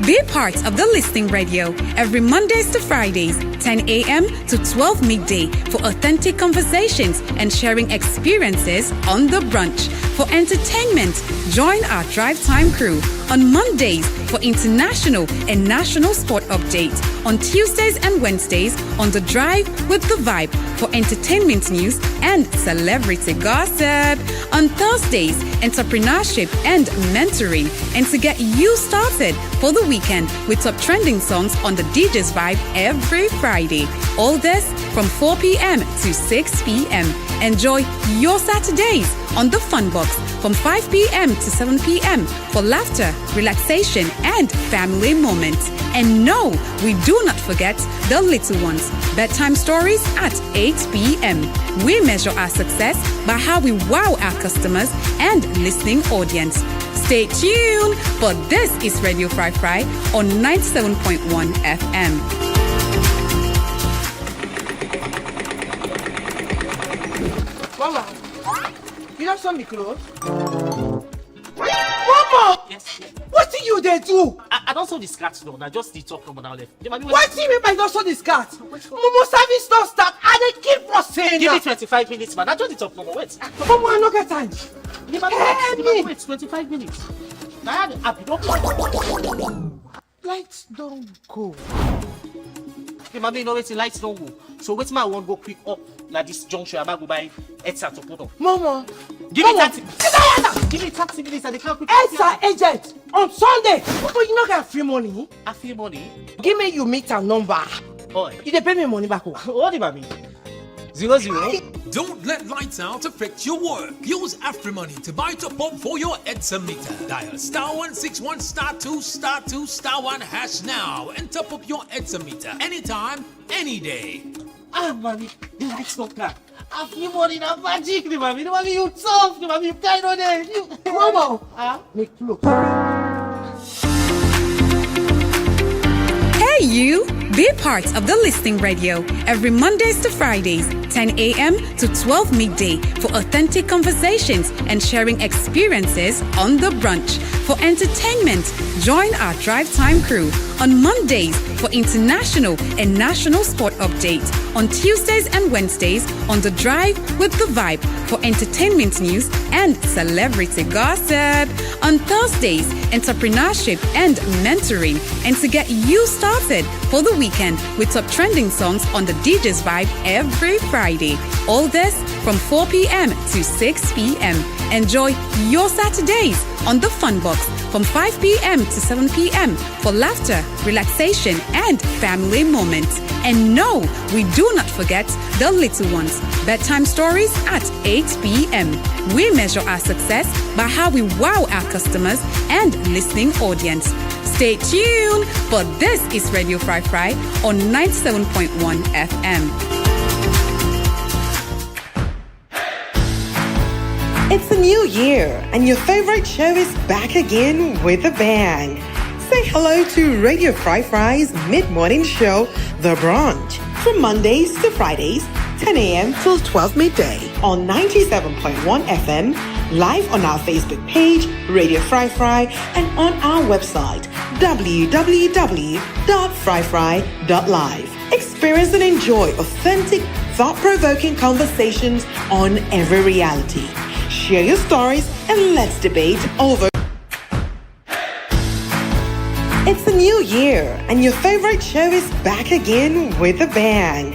Be part of the Listening Radio every Mondays to Fridays, 10 a.m. to 12 midday for authentic conversations and sharing experiences on the brunch. For entertainment, join our Drive Time crew on Mondays for international and national sport updates. On Tuesdays and Wednesdays on The Drive with The Vibe for entertainment news and celebrity gossip. On Thursdays, entrepreneurship and mentoring. And to get you started for the weekend with top trending songs on the DJ's Vibe every Friday. All this from 4 p.m. to 6 p.m. Enjoy your Saturdays on the Fun Box from 5 p.m. to 7 p.m. for laughter, relaxation, and family moments. And no, we do not forget the little ones. Bedtime stories at 8 p.m. We measure our success by how we wow our customers and listening audience. Stay tuned, for this is Radio Fry Fry on 97.1 FM. Mama, you have some clothes? Mama! Yes. What do you they do? I don't saw the skirts though. I just the top from now left. What do you mean by not saw the skirt? Momo service don't start and they keep us saying Give me that. 25 minutes, man. I just the top from wait. Mama, I no get time. Wait, 25 minutes. Now I had a don't Lights don't go. Okay, mommy, no wait, the lights don't go. So wait, my one go quick up like this junction. I might go buy headset to put on. Mama, Give me 30. Give me 30 minutes and they can't quick. Elsa agent on Sunday. But you not get free money. I feel money. Give me your meter number. Boy, You dey pay me money back. what do you mean? 00. Don't let lights out affect your work. Use AfriMoney to buy top up for your EDSA meter. Dial *161 *2 *2 *1 hash now and top up your EDSA meter anytime, any day. Ah, mommy, the lights don't come. I feel money now, magic, mommy. The mommy, you tough, the mommy, you kind of there. Mama, Make flow. Hey you! Be part of the Listening Radio every Mondays to Fridays, 10 a.m. to 12 midday for authentic conversations and sharing experiences on the brunch. For entertainment, join our Drive Time crew on Mondays for international and national sport updates. On Tuesdays and Wednesdays on The Drive with The Vibe for entertainment news and celebrity gossip. On Thursdays, entrepreneurship and mentoring. And to get you started for the weekend with top trending songs on the DJ's Vibe every Friday. All this from 4 p.m. to 6 p.m. Enjoy your Saturdays on the Fun Box from 5 p.m. to 7 p.m. for laughter, relaxation, and family moments. And no, we do not forget the little ones. Bedtime stories at 8 p.m. We measure our success by how we wow our customers and listening audience. Stay tuned, for this is Radio Fry Fry on 97.1 FM. It's a new year, and your favorite show is back again with a bang. Say hello to Radio Fry Fry's mid-morning show, The Brunch, from Mondays to Fridays, 10 a.m. till 12 midday on 97.1 FM, live on our Facebook page, Radio Fry Fry, and on our website, www.fryfry.live. Experience and enjoy authentic, thought-provoking conversations on every reality. Share your stories and let's debate over. It's a new year, and your favorite show is back again with a bang.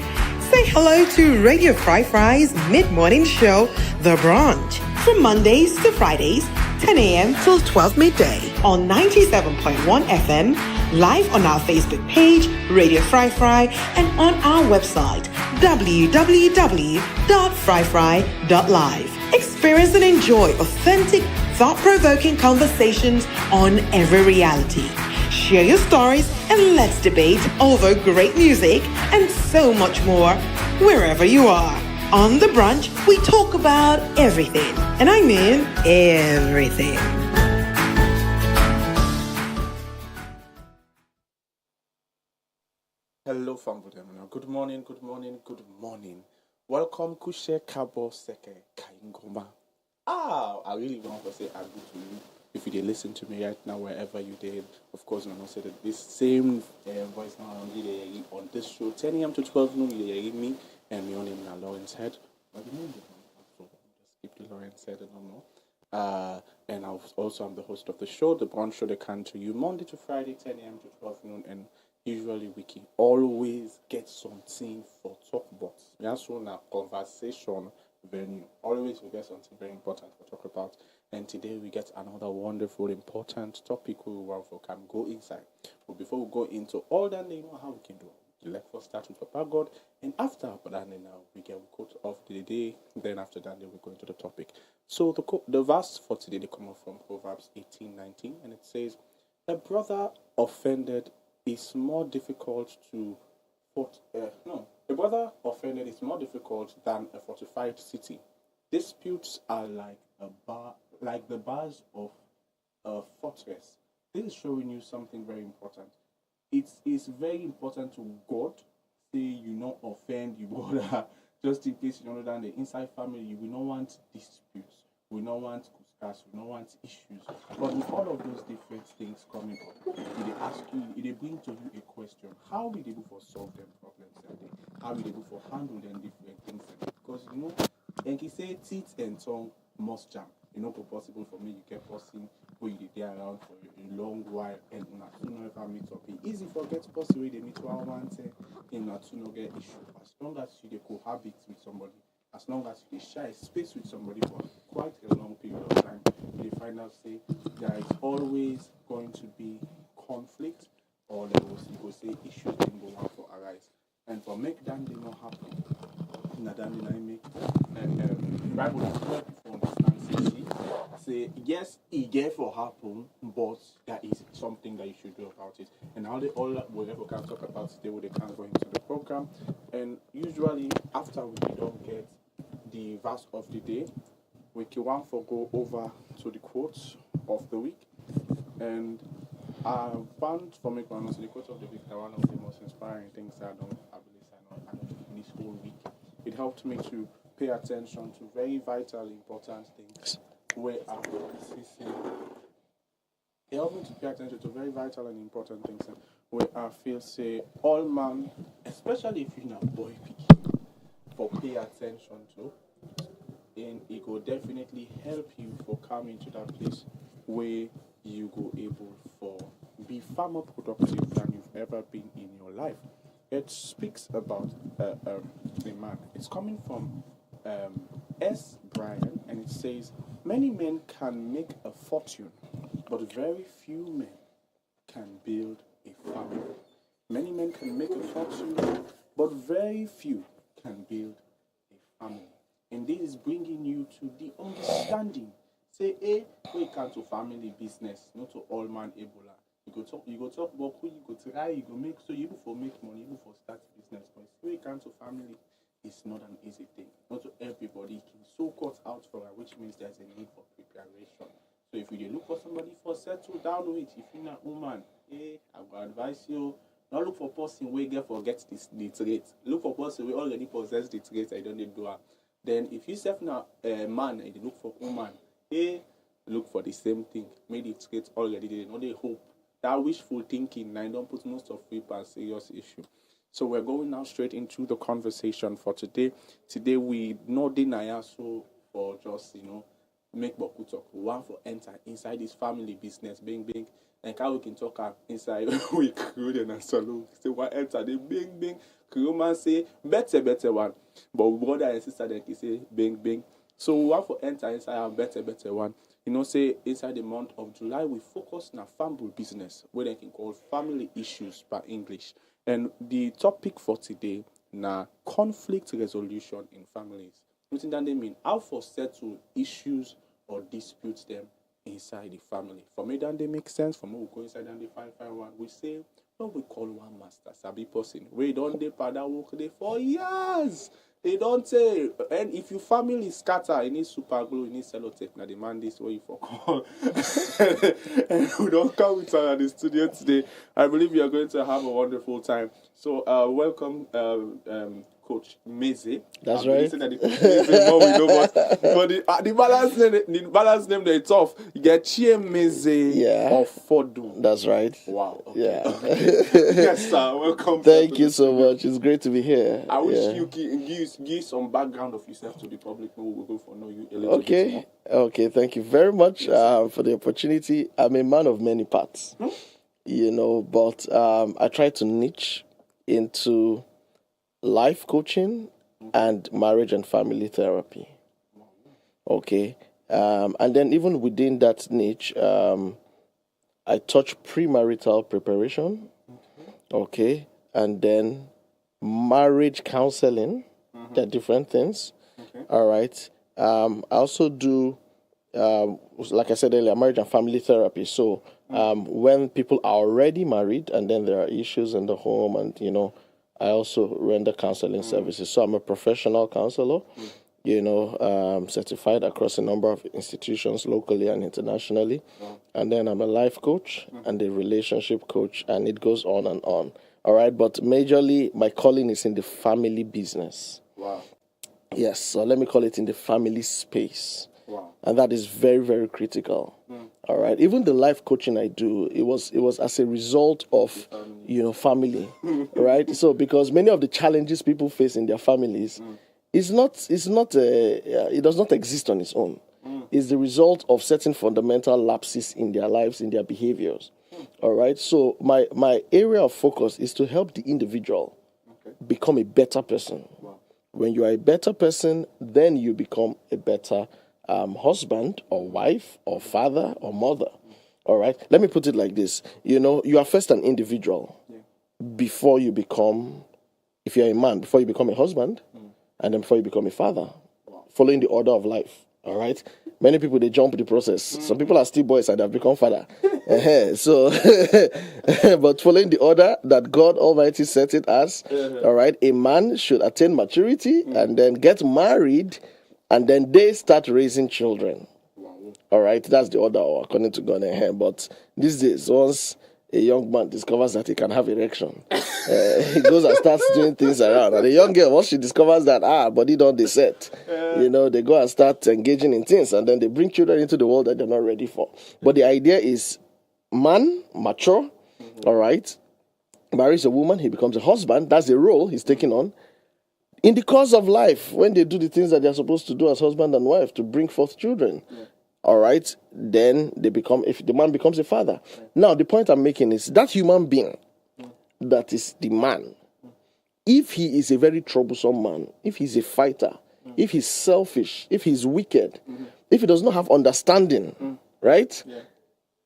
Say hello to Radio Fry Fry's mid-morning show, The Brunch, from Mondays to Fridays, 10 a.m. till 12 midday on 97.1 FM, live on our Facebook page, Radio Fry Fry, and on our website, www.fryfry.live. Experience and enjoy authentic, thought-provoking conversations on every reality. Share your stories and let's debate over great music and so much more wherever you are. On The Brunch, we talk about everything, and I mean everything. Hello, family. Good morning, good morning, good morning. Welcome, Kushe Kabo Seke Kaingoma. I really want to say a good to you. If you did listen to me right now, wherever you did, of course, I'm not say that this same voice now on this show, 10 a.m. to 12 noon, you hear me, and me on him now, Lawrence Head. But the name so just keep the Lawrence Head, I don't know. And I'm the host of the show, the Brunch Show, they come to you Monday to Friday, 10 a.m. to 12 noon, and usually we can always get something for talk about. We also in a conversation venue. Always we get something very important to talk about. And today we get another wonderful, important topic we want to can go inside. But before we go into all that, you know how we can do it. Let's first start with Papa God, and after that, now we can quote of the day. Then after that, then we go into the topic. So the verse for today they come from Proverbs 18:19, and it says, "A brother offended is more difficult to a brother offended is more difficult than a fortified city. Disputes are like the bars of a fortress." This is showing you something very important. It is very important to God. Say you not offend your brother, just in case you don't know that the inside family we don't want disputes, we don't want discuss, we don't want issues. But with all of those different things coming up, they ask you, they bring to you a question: how we able to solve them problems that day? How we able to handle them different things that day? Because and he say teeth and tongue must jam. Possible for me, you get person who you dey around for a long while and not to know if I meet up. It's easy for get person where they meet one and not to know get issue. As long as you cohabit with somebody, as long as you share space with somebody for quite a long period of time, you find out say there is always going to be conflict, or there was you go say issues can go on for arise. And for make that they not happen, Bible help people understand say yes, it get for happen, but that is something that you should do about it. And how they all whatever can talk about today, they can go into the program. And usually after we don't get the verse of the day, we can one for go over to the quotes of the week. And I found for me the quotes of the week are one of the most inspiring things I don't this whole week. It helped me to pay attention to very vital, important things. It helped me to pay attention to very vital and important things where I feel say all man, especially if you're not boy picking, for pay attention to, and it will definitely help you for coming to that place where you go able for be far more productive than you've ever been in your life. It speaks about a man. It's coming from S. Bryan, and it says, "Many men can make a fortune, but very few men can build a family." Many men can make a fortune, but very few can build a family. And this is bringing you to the understanding. Say, we come to family business, not to all man Ebola. You go talk about who you go try, you go make so you for make money, you for start business. But when it comes to family, it's not an easy thing. Not to everybody can so cut out for it, which means there's a need for preparation. So if you look for somebody for settle down with, if you're not woman, I will advise you not look for person where get forget the trait. Look for person where already possess the trait I don't need do. Then if you self now man and you look for woman, look for the same thing. Maybe the trait already they know they hope. That wishful thinking, I don't put most of people as serious issue. So we're going now straight into the conversation for today. Today we no deny so for just make Boku talk. We want for enter inside this family business, bing, and how we can talk inside with Korean and Salon. Say what enter the bing, Korean say better one. But brother and sister then can say bing. So we want for enter inside a better one. Say inside the month of July, we focus on family business, where they can call family issues by English. And the topic for today, na conflict resolution in families. What that they mean? How for settle issues or disputes them inside the family. For me, that they make sense. For me, we go inside and they find one. We say, what we call one master, sabi person. We don't they pada work there for years. They don't say, and if your family scatter, you need super glue, you need sellotape. Now demand this way for call. And we don't come with her at the studio today. I believe you are going to have a wonderful time. So welcome, Coach Meze. That's I'm right. listening to the Coach Meze more we know, but the balance name they're tough. You get CHIEMEZE of OFODUM. That's right. Wow. Okay. Yeah. Yes, sir. Welcome. Thank you so much. It's great to be here. I wish you give some background of yourself to the public. We will go for know you a little bit more. Okay. Thank you very much for the opportunity. I'm a man of many parts, but I try to niche into life coaching and marriage and family therapy. Okay. And then even within that niche, I touch premarital preparation. Okay. And then marriage counseling. They're different things. Okay. All right. I also do, like I said earlier, marriage and family therapy. So when people are already married and then there are issues in the home and, I also render counseling services. So I'm a professional counselor, certified across a number of institutions locally and internationally. And then I'm a life coach and a relationship coach, and it goes on and on. All right, but majorly my calling is in the family business. Wow. Yes, so let me call it in the family space. Wow. And that is very, very critical. All right. Even the life coaching I do, it was as a result of, family, right? So because many of the challenges people face in their families it does not exist on its own. It's the result of certain fundamental lapses in their lives, in their behaviors. All right. So my area of focus is to help the individual become a better person. Wow. When you are a better person, then you become a better husband or wife or father or mother. All right. Let me put it like this. You are first an individual before you become, if you're a man, before you become a husband, and then before you become a father, following the order of life. All right. Many people, they jump the process. Some people are still boys and they have become father. So, but following the order that God Almighty set it as, all right, a man should attain maturity and then get married, and then they start raising children. All right, that's the order according to God. But these days, once a young man discovers that he can have erection, he goes and starts doing things around. And the young girl, once she discovers that, body don't they set, they go and start engaging in things, and then they bring children into the world that they're not ready for. But the idea is, man, mature, all right, marries a woman, he becomes a husband. That's the role he's taking on. In the course of life, when they do the things that they're supposed to do as husband and wife to bring forth children, all right, then if the man becomes a father. Now, the point I'm making is that human being that is the man, if he is a very troublesome man, if he's a fighter, if he's selfish, if he's wicked, if he does not have understanding, right?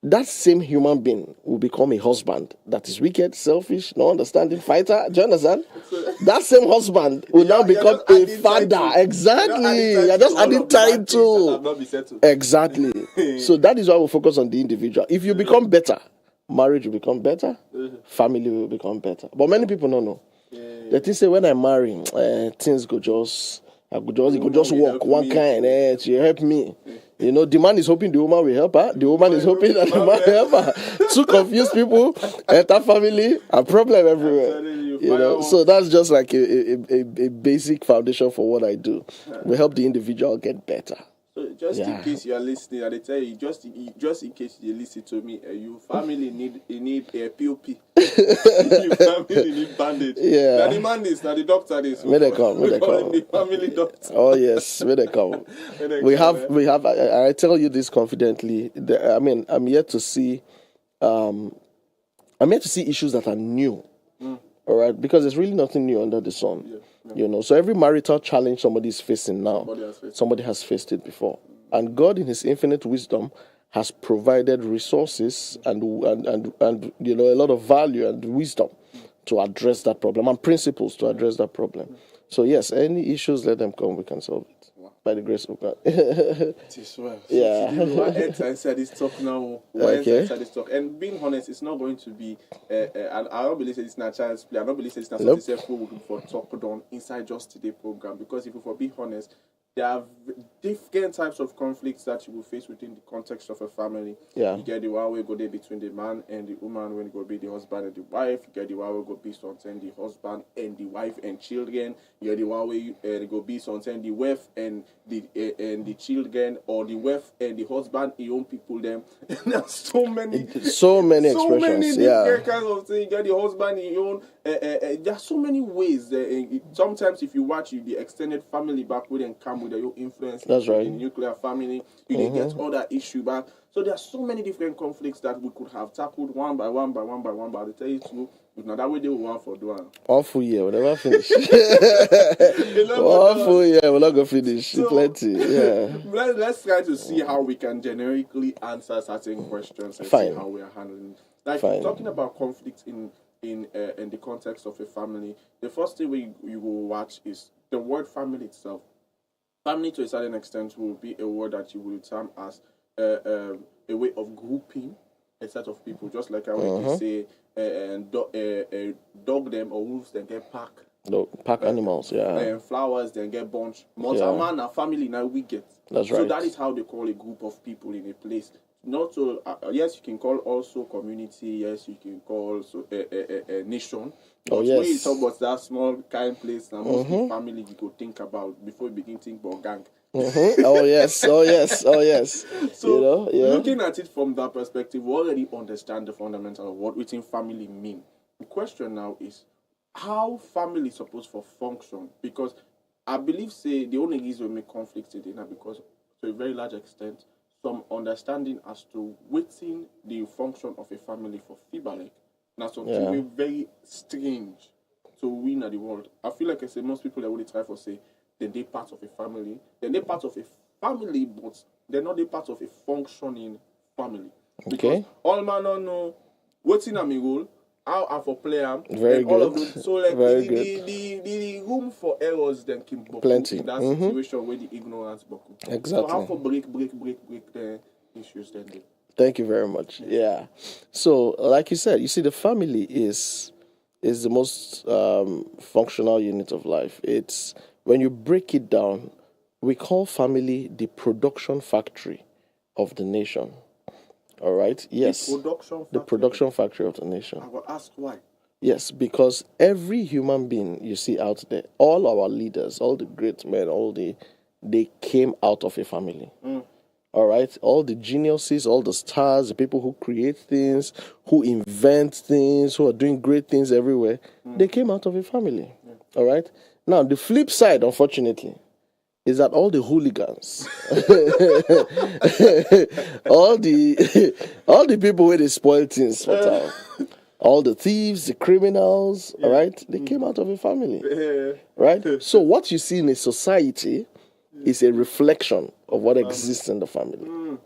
That same human being will become a husband that is wicked, selfish, no understanding, fighter. Do you understand? That same husband will now become a father. Exactly. You're just adding title. Exactly. So that is why we focus on the individual. If you become better, marriage will become better, family will become better. But many people don't know. They think say when I marry, things go just walk one kind. To help me. The man is hoping the woman will help her. The woman is hoping that the man will help her. Two confused people, enter family, a problem everywhere. So that's just like a basic foundation for what I do. We help the individual get better. So just in case you are listening, and they tell you, just in case you listen to me, your family need a POP. Your family need bandage. Yeah. Now the man is, now the doctor is. May they come. The family doctor. Oh yes, may they come. We have. I tell you this confidently. I'm yet to see. I'm yet to see issues that are new. All right, because there's really nothing new under the sun. So every marital challenge somebody is facing now, somebody has faced it before. And God, in His infinite wisdom, has provided resources and a lot of value and wisdom to address that problem, and principles to address that problem. So yes, any issues, let them come. We can solve it by the grace of God. It is well. So why inside this talk now? Okay. Inside this talk? And being honest, it's not going to be. And I don't believe it's not child's play. I don't believe it's not something we will for talk on inside just today program, because if we for be honest, there are different types of conflicts that you will face within the context of a family. Yeah. You get the one where go there between the man and the woman, when it go be the husband and the wife. You get the one where go be something the husband and the wife and children. You get the one where it go be something the wife and the children, or the wife and the husband, the own people them. There's so many expressions. So many different kinds of things. You get the husband, the own. There are so many ways. Sometimes if you watch the extended family back with and come with your influence. That's right. In the nuclear family, you didn't get all that issue back. So there are so many different conflicts that we could have tackled one by one. But I tell you true, now that way they will want for doing. One full year, we'll never finish. One full year, we're not going to finish. So, plenty, yeah. Let's try to see how we can generically answer certain questions and Fine. see how we are handling. Like Fine. talking about conflict in the context of a family, the first thing you will watch is the word family itself. Family, to a certain extent, will be a word that you will term as a way of grouping a set of people. Just like I would say, dog them or wolves, then get pack. No, pack animals, yeah. And flowers, then get bunch. Man, a family, now we get. That's So right. that is how they call a group of people in a place. Not so, yes, you can call also community, yes, you can call also a nation. But yes. when you talk about that small kind place, now mostly family you go think about before you begin to think about gang. Oh yes. So looking at it from that perspective, we already understand the fundamental of what within family mean. The question now is how family is supposed to function, because I believe the only reason we make conflict in it because to a very large extent some understanding as to within the function of a family for feedback. Now something very strange to win at the world. I feel like I say most people that really try for say then they part of a family. Then they part of a family, but they're not a part of a functioning family. Because all man don't know what's in a me role, how I for play am, Very and all good. of them. So like the room for errors then can Plenty. in that situation where the ignorance buckle. Exactly. So how for break the issues then they. Thank you very much. Yeah. So, like you said, you see, the family is the most functional unit of life. It's when you break it down, we call family the production factory of the nation. All right. Yes. The production factory of the nation. I will ask why. Yes, because every human being you see out there, all our leaders, all the great men, they came out of a family. All right, all the geniuses, all the stars, the people who create things, who invent things, who are doing great things everywhere, they came out of a family. All right. Now, the flip side, unfortunately, is that all the hooligans, all the people where they spoil things for town, all the thieves, the criminals, all right, they came out of a family, right? So what you see in a society is a reflection of what exists in the family.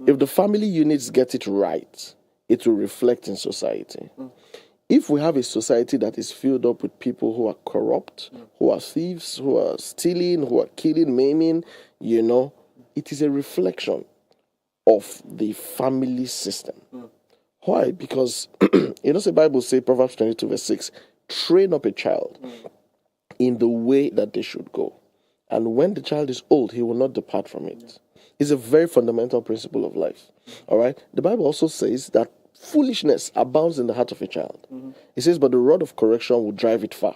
If the family units get it right, it will reflect in society. If we have a society that is filled up with people who are corrupt, who are thieves, who are stealing, who are killing, maiming, it is a reflection of the family system. Why? Because, the Bible says, Proverbs 22 verse 6, train up a child in the way that they should go. And when the child is old, he will not depart from it. It's a very fundamental principle of life. All right? The Bible also says that foolishness abounds in the heart of a child. It says, but the rod of correction will drive it far.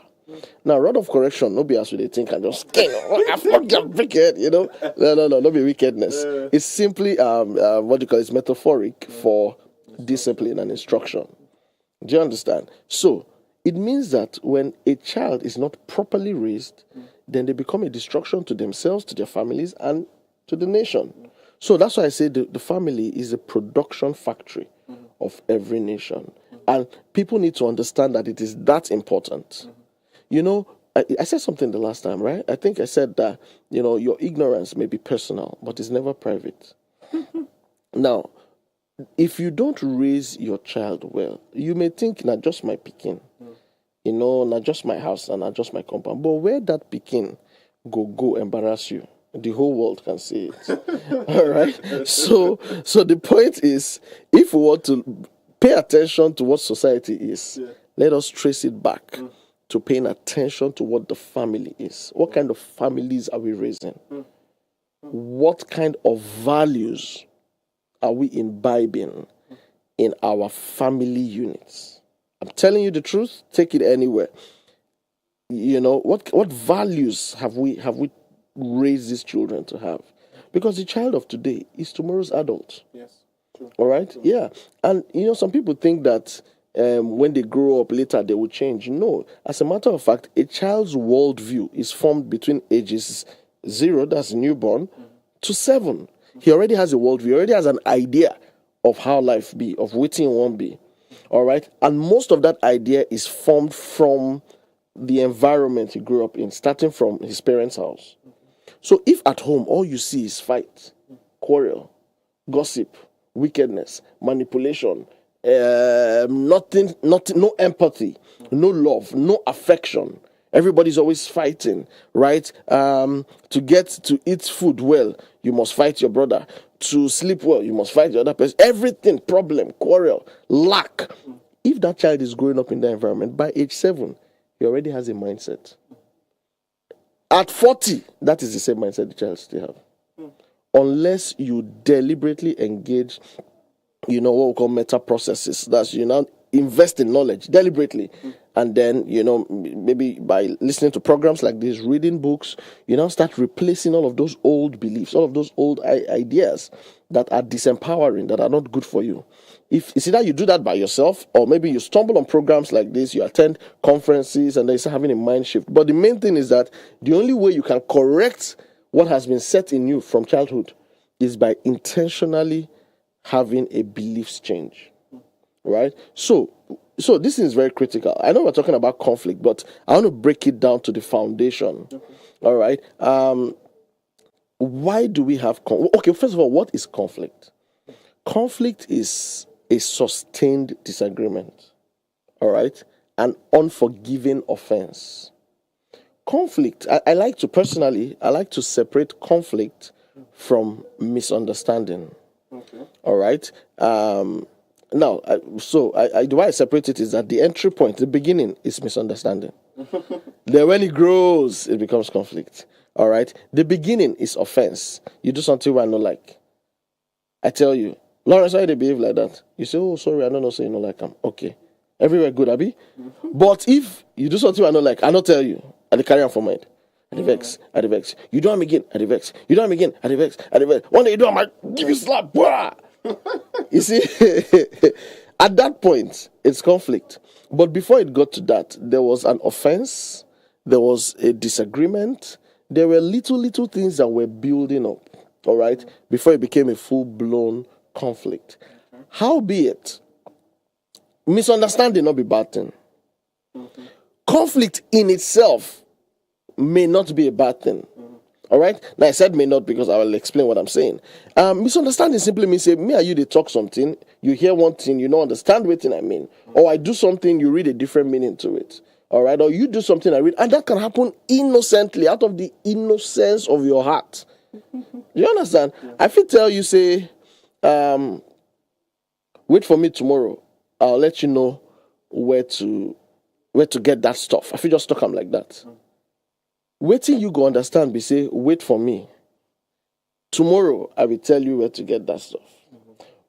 Now, rod of correction, no be as they think and just wicked, No be wickedness. It's simply it's metaphoric for discipline and instruction. Do you understand? So it means that when a child is not properly raised, then they become a destruction to themselves, to their families, and to the nation. So that's why I say the family is a production factory of every nation. And people need to understand that it is that important. I said something the last time, right? I think I said that, your ignorance may be personal, but it's never private. Now, if you don't raise your child well, you may think, not just my pikin, not just my house and not just my compound, but where that pikin go embarrass you, the whole world can see it. All right? So the point is, if we want to pay attention to what society is, let us trace it back to paying attention to what the family is. What kind of families are we raising? What kind of values are we imbibing in our family units? I'm telling you the truth, take it anywhere. You know, what values have we raised these children to have? Because the child of today is tomorrow's adult. Yes. True. All right? True. Yeah. And, you know, some people think that when they grow up later, they will change. No. As a matter of fact, a child's worldview is formed between ages 0, that's newborn, to 7. He already has a worldview. He already has an idea of how life be, of what it won't be. All right? And most of that idea is formed from the environment he grew up in, starting from his parents' house. So if at home all you see is fight, quarrel, gossip, wickedness, manipulation, nothing, no empathy, no love, no affection. Everybody's always fighting, right? To get to eat food well, you must fight your brother. To sleep well, you must fight the other person. Everything, problem, quarrel, lack. If that child is growing up in that environment, by age 7, he already has a mindset. At 40, that is the same mindset the child still have. Unless you deliberately engage, you know, what we call meta processes. That's, you know, invest in knowledge deliberately. And then, you know, maybe by listening to programs like this, reading books, you now start replacing all of those old beliefs, all of those old ideas that are disempowering, that are not good for you. If it's either you do that by yourself, or maybe you stumble on programs like this, you attend conferences, and then you start having a mind shift. But the main thing is that the only way you can correct what has been set in you from childhood is by intentionally having a beliefs change. Right? So this is very critical. I know we're talking about conflict, but I want to break it down to the foundation. Okay. All right. Why do we have okay, first of all, what is conflict? Conflict is a sustained disagreement. All right? An unforgiving offense. Conflict, I like to separate conflict from misunderstanding. Okay. All right? Now, the way I separate it is that the entry point, the beginning, is misunderstanding. Then when it grows, it becomes conflict. All right? The beginning is offense. You do something I don't like. I tell you, Lawrence, why they behave like that? You say, oh, sorry, I don't know, so you don't like them. Okay. Everywhere good, Abby? But if you do something I don't like, I don't tell you. I carry on for mind. I vex. You do them again, I vex. You do them again, I vex. One day you do them, I give you slap. Blah! You see, at that point, it's conflict. But before it got to that, there was an offense, there was a disagreement, there were little things that were building up, all right, before it became a full-blown conflict. Howbeit, misunderstanding not be bad thing. Conflict in itself may not be a bad thing. All right? Now, I said may not because I will explain what I'm saying. Misunderstanding simply means, say, me and you, they talk something, you hear one thing, you don't understand what I mean. Or I do something, you read a different meaning to it. All right? Or you do something, I read, and that can happen innocently, out of the innocence of your heart. You understand? I feel tell you, say, wait for me tomorrow. I'll let you know where to get that stuff. I feel just talk them like that. Waiting you go understand, be say, wait for me. Tomorrow, I will tell you where to get that stuff.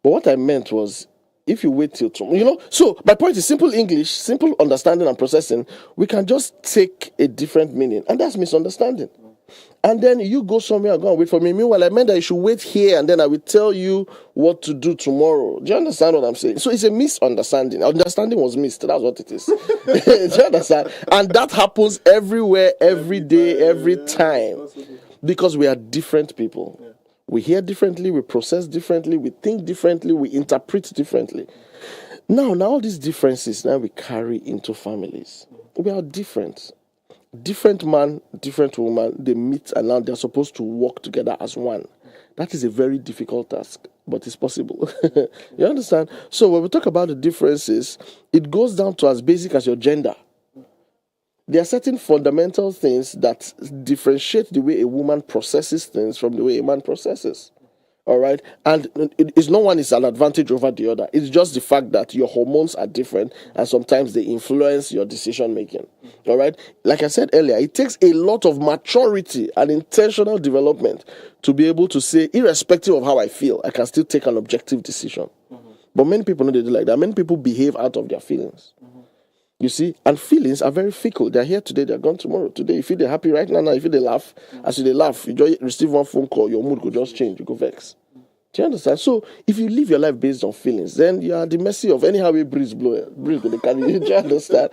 But what I meant was, if you wait till tomorrow, you know, so my point is simple English, simple understanding and processing, we can just take a different meaning, and that's misunderstanding. And then you go somewhere and go and wait for me. Meanwhile, I meant that you should wait here, and then I will tell you what to do tomorrow. Do you understand what I'm saying? So it's a misunderstanding. Understanding was missed. That's what it is. Do you understand? And that happens everywhere, every day, every time. Because we are different people. Yeah. We hear differently, we process differently, we think differently, we interpret differently. Now all these differences now we carry into families. We are different. Different man, different woman, they meet and now they're supposed to work together as one. That is a very difficult task, but it's possible. You understand? So when we talk about the differences, it goes down to as basic as your gender. There are certain fundamental things that differentiate the way a woman processes things from the way a man processes. All right, and it's no one is an advantage over the other. It's just the fact that your hormones are different, and sometimes they influence your decision making. All right, like I said earlier, it takes a lot of maturity and intentional development to be able to say, irrespective of how I feel, I can still take an objective decision. But many people don't do like that. Many people behave out of their feelings. You see, and feelings are very fickle. They're here today, they're gone tomorrow. Today, you feel they're happy right now. You feel they laugh. As you they laugh, you just receive one phone call, your mood could just change. You go vex. Do you understand? So, if you live your life based on feelings, then you are at the mercy of anyhow a breeze blow. Breeze they carry you. Do you understand?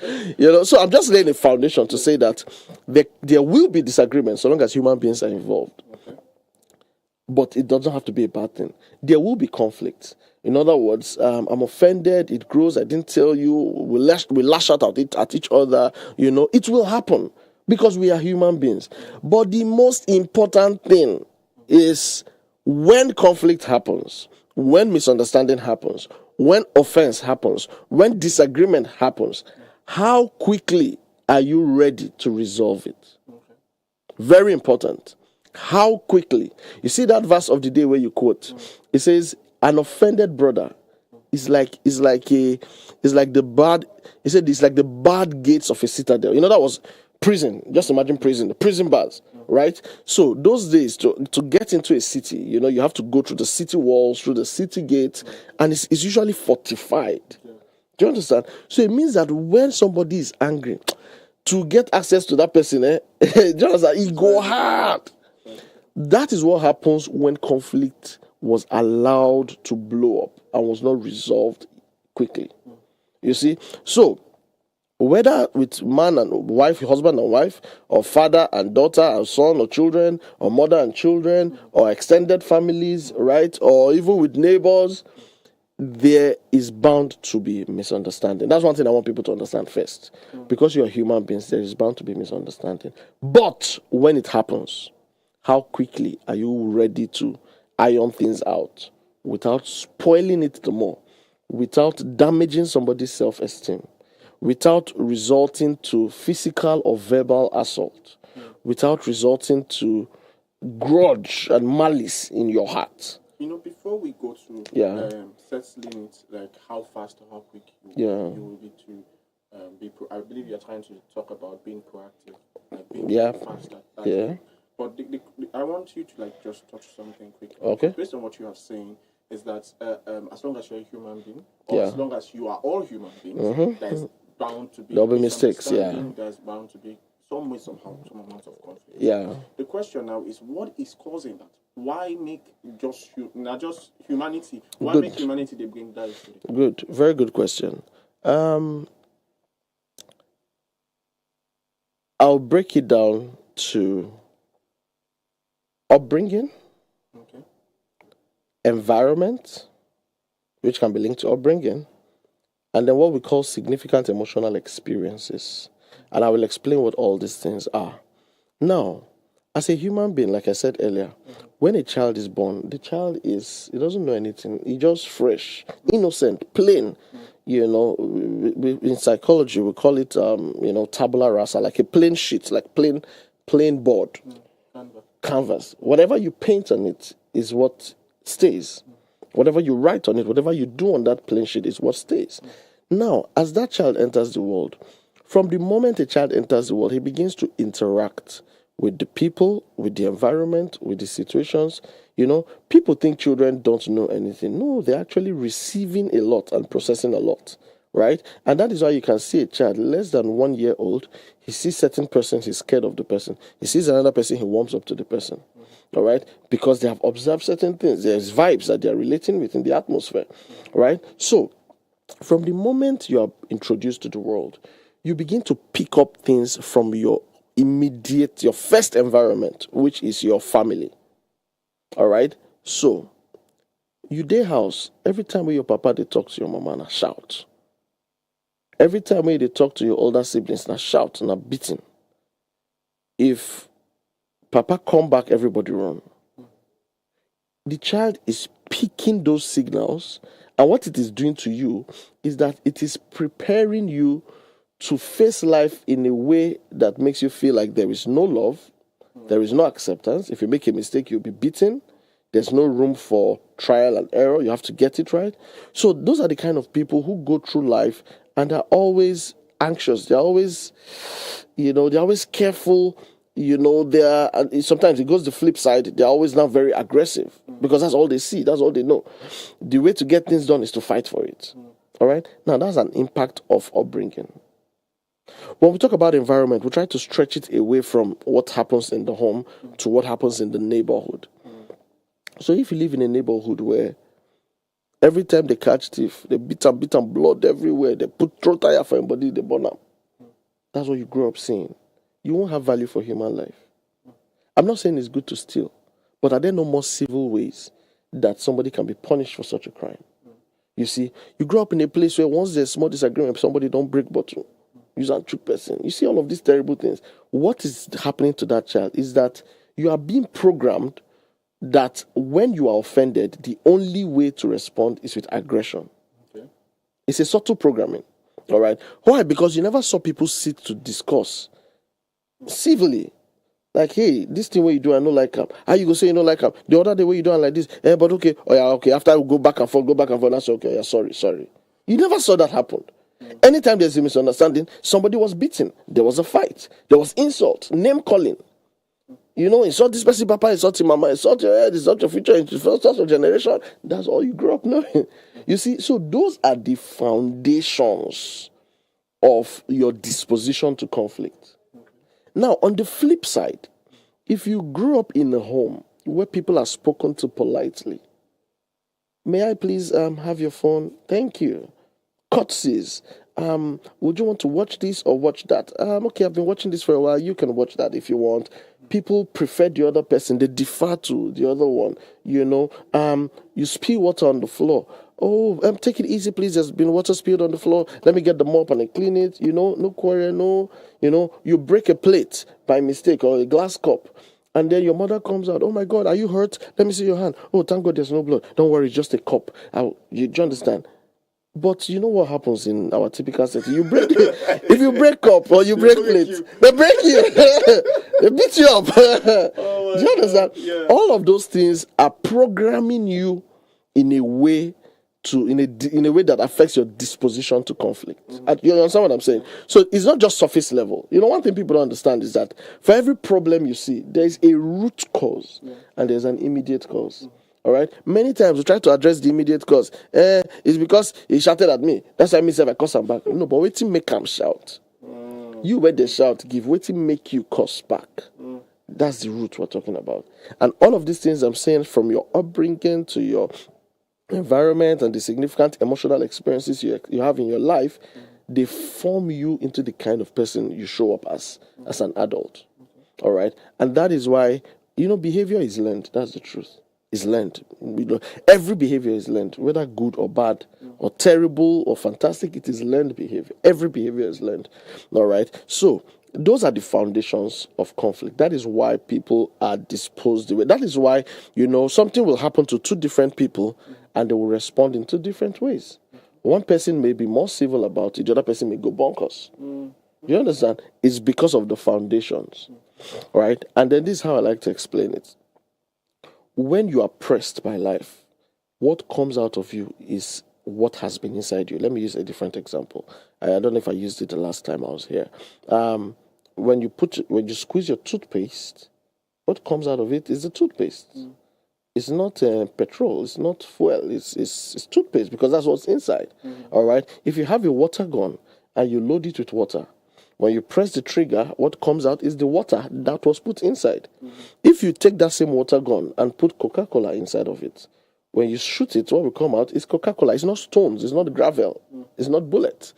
So I'm just laying a foundation to say that there will be disagreements so long as human beings are involved. But it doesn't have to be a bad thing. There will be conflict. In other words, I'm offended, it grows, I didn't tell you, we lash out at each other, it will happen because we are human beings. But the most important thing is when conflict happens, when misunderstanding happens, when offense happens, when disagreement happens, how quickly are you ready to resolve it? Very important. How quickly? You see that verse of the day where you quote, it says, an offended brother is like the bad gates of a citadel. That was prison. Just imagine prison, the prison bars, right? So those days to get into a city, you have to go through the city walls, through the city gates, and it's usually fortified. Do you understand? So it means that when somebody is angry, to get access to that person, it go hard. That is what happens when conflict was allowed to blow up and was not resolved quickly. You see? So, whether with man and wife, husband and wife, or father and daughter, and son or children, or mother and children, or extended families, right? Or even with neighbors, there is bound to be misunderstanding. That's one thing I want people to understand first. Because you're human beings, there is bound to be misunderstanding. But when it happens, how quickly are you ready to iron things out without spoiling it the more, without damaging somebody's self-esteem, without resulting to physical or verbal assault, without resulting to grudge and malice in your heart? Before we go to set limits, like how fast or how quick you will be to I believe you're trying to talk about being proactive, like being fast at that. But I want you to just touch something quickly. Okay. Based on what you are saying, is that as long as you're a human being, or as long as you are all human beings, there's bound to be there'll be mistakes. There's bound to be some amount of conflict. The question now is, what is causing that? Why make just humanity? Why make humanity they bring that issue? Good, very good question. I'll break it down to upbringing, environment, which can be linked to upbringing, and then what we call significant emotional experiences. And I will explain what all these things are. Now, as a human being, like I said earlier, when a child is born, the child he doesn't know anything. He's just fresh, innocent, plain. In psychology, we call it, tabula rasa, like a plain sheet, like plain board. Canvas. Whatever you paint on it is what stays. Whatever you write on it, whatever you do on that plain sheet is what stays. Now, as that child enters the world, from the moment a child enters the world, he begins to interact with the people, with the environment, with the situations. People think children don't know anything. No, they're actually receiving a lot and processing a lot, right? And that is why you can see a child less than 1 year old, he sees certain persons, he's scared of the person. He sees another person, he warms up to the person, all right? Because they have observed certain things. There's vibes that they're relating with in the atmosphere, right? So, from the moment you are introduced to the world, you begin to pick up things from your first environment, which is your family. All right? So, you dey house, every time your papa they talk to your mama and shout. Every time they talk to your older siblings and shout and beating. If papa come back, everybody run. The child is picking those signals, and what it is doing to you is that it is preparing you to face life in a way that makes you feel like there is no love, there is no acceptance. If you make a mistake, you'll be beaten, There's no room for trial and error. You have to get it right. So those are the kind of people who go through life and are always anxious. They're always, they're always careful. And sometimes it goes the flip side. They're always now very aggressive because that's all they see. That's all they know. The way to get things done is to fight for it. All right. Now that's an impact of upbringing. When we talk about environment, we try to stretch it away from what happens in the home to what happens in the neighborhood. So if you live in a neighborhood where every time they catch thief, they beat and blood everywhere, they throw tire for anybody, they burn up. That's what you grew up seeing. You won't have value for human life. I'm not saying it's good to steal, but are there no more civil ways that somebody can be punished for such a crime? You see, you grow up in a place where once there's small disagreement, somebody don't break bottle, use a trick person. You see all of these terrible things. What is happening to that child is that you are being programmed that when you are offended, the only way to respond is with aggression. Okay. It's a subtle programming. All right. Why? Because you never saw people sit to discuss civilly. Like, hey, this thing where you do, I don't like him. How you go say you don't like him? The other day where you do, I like this. But okay. Oh, yeah, okay. After I go back and forth, that's okay. Yeah, sorry. You never saw that happen. Anytime there's a misunderstanding, somebody was beaten. There was a fight. There was insult, name calling. Insult this person, papa, insult your mama, insult your head, insult your future, insult your generation. That's all you grew up knowing. You see, so those are the foundations of your disposition to conflict. Now, on the flip side, if you grew up in a home where people are spoken to politely, may I please have your phone? Thank you. Courtesies. Would you want to watch this or watch that? Okay, I've been watching this for a while. You can watch that if you want. People prefer the other person. They defer to the other one. You spill water on the floor. Oh, take it easy, please. There's been water spilled on the floor. Let me get the mop and I clean it. No quarrel, no. You break a plate by mistake or a glass cup. And then your mother comes out. Oh my God, are you hurt? Let me see your hand. Oh, thank God there's no blood. Don't worry, it's just a cup. Do you understand? But you know what happens in our typical setting? You break it. If you break up or you break plates, they break you. They beat you up. Do you understand? Yeah. All of those things are programming you in a way that affects your disposition to conflict. You understand what I'm saying? So it's not just surface level. One thing people don't understand is that for every problem you see, there is a root cause and there's an immediate cause. All right. Many times we try to address the immediate cause. It's because he shouted at me. That's why I said I cuss him back. No, but waiting make him shout. You where they shout, give waiting make you cuss back. That's the root we're talking about. And all of these things I'm saying, from your upbringing to your environment and the significant emotional experiences you have in your life, they form you into the kind of person you show up as an adult. All right. And that is why, behavior is learned. That's the truth. Is learned. Every behavior is learned, whether good or bad or terrible or fantastic. It is learned behavior. Every behavior is learned. All right. So those are the foundations of conflict. That is why people are disposed the way. That is why something will happen to two different people and they will respond in two different ways. One person may be more civil about it. The other person may go bonkers. You understand? It's because of the foundations. All right. And then this is how I like to explain it. When you are pressed by life, what comes out of you is what has been inside you. Let me use a different example. I don't know if I used it the last time I was here. When you squeeze your toothpaste, what comes out of it is the toothpaste. It's not petrol. It's not fuel. It's toothpaste because that's what's inside. All right. If you have a water gun and you load it with water, when you press the trigger, what comes out is the water that was put inside. If you take that same water gun and put Coca-Cola inside of it, when you shoot it, what will come out is Coca-Cola. It's not stones. It's not gravel. It's not bullet.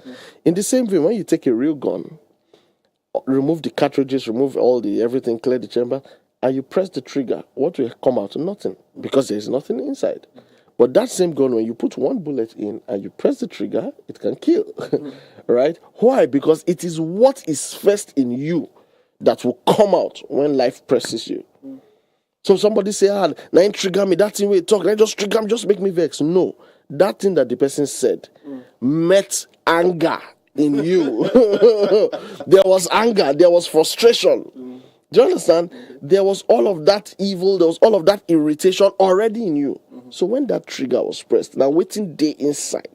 In the same way, when you take a real gun, remove the cartridges, remove everything, clear the chamber, and you press the trigger, what will come out? Nothing, because there is nothing inside. But that same gun, when you put one bullet in and you press the trigger, it can kill. Right? Why? Because it is what is first in you that will come out when life presses you. So somebody say, now you trigger me, that thing we talk, now just trigger me, just make me vex. No. That thing that the person said met anger in you. There was anger, there was frustration. Do you understand? There was all of that evil, there was all of that irritation already in you. So when that trigger was pressed, now waiting day inside,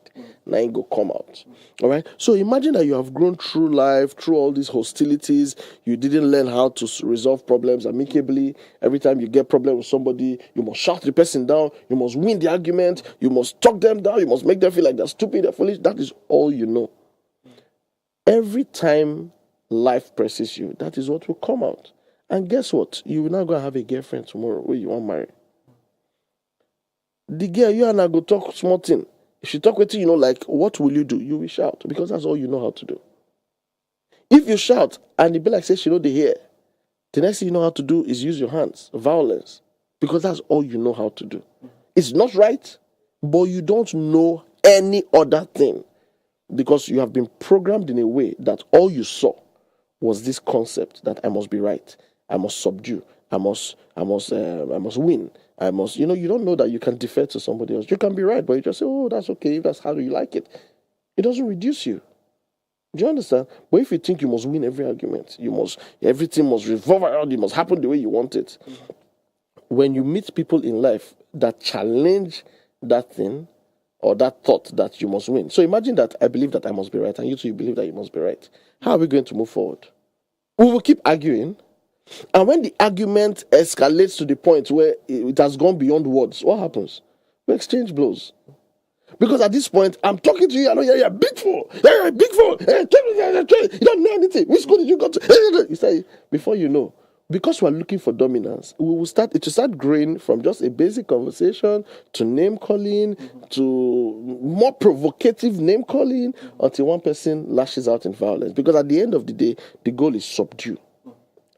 now it go come out. All right. So imagine that you have grown through life, through all these hostilities. You didn't learn how to resolve problems amicably. Every time you get problem with somebody, you must shout the person down. You must win the argument. You must talk them down. You must make them feel like they're stupid, they're foolish. That is all you know. Every time life presses you, that is what will come out. And guess what? You will not go and have a girlfriend tomorrow where you want to marry. The girl, you and I go talk small thing. If she talk with you, like, what will you do? You will shout, because that's all you know how to do. If you shout and it be like, say, she know the hear, the next thing you know how to do is use your hands, violence, because that's all you know how to do. It's not right, but you don't know any other thing, because you have been programmed in a way that all you saw was this concept that I must be right, I must subdue, I must win. I must, you don't know that you can defer to somebody else. You can be right, but you just say, oh, that's okay, if that's how you like it. It doesn't reduce you. Do you understand? But if you think you must win every argument, everything must revolve around, it must happen the way you want it. When you meet people in life that challenge that thing or that thought that you must win. So imagine that I believe that I must be right, and you too, you believe that you must be right. How are we going to move forward? We will keep arguing. And when the argument escalates to the point where it has gone beyond words, what happens? We exchange blows. Because at this point, I'm talking to you, I know you're a big fool. You're a big fool. You don't know anything. Which school did you go to? You say, before you know, because we're looking for dominance, it will start growing from just a basic conversation to name calling to more provocative name calling until one person lashes out in violence. Because at the end of the day, the goal is subdue.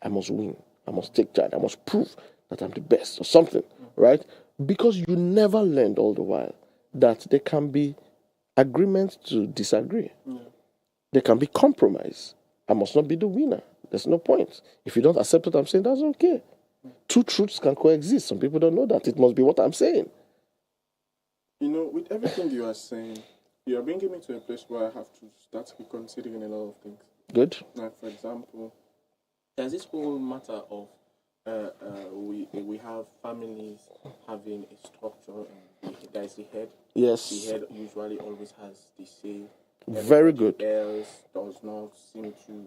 I must win. I must take charge. I must prove that I'm the best or something, right? Because you never learned all the while that there can be agreement to disagree. There can be compromise. I must not be the winner. There's no point. If you don't accept what I'm saying, that's okay. Two truths can coexist. Some people don't know that. It must be what I'm saying. With everything you are saying, you are bringing me to a place where I have to start reconsidering a lot of things. Good. Like, for example, there's this whole matter of we have families having a structure, and there's the head. Yes. The head usually always has the say. Very good. Else does not seem to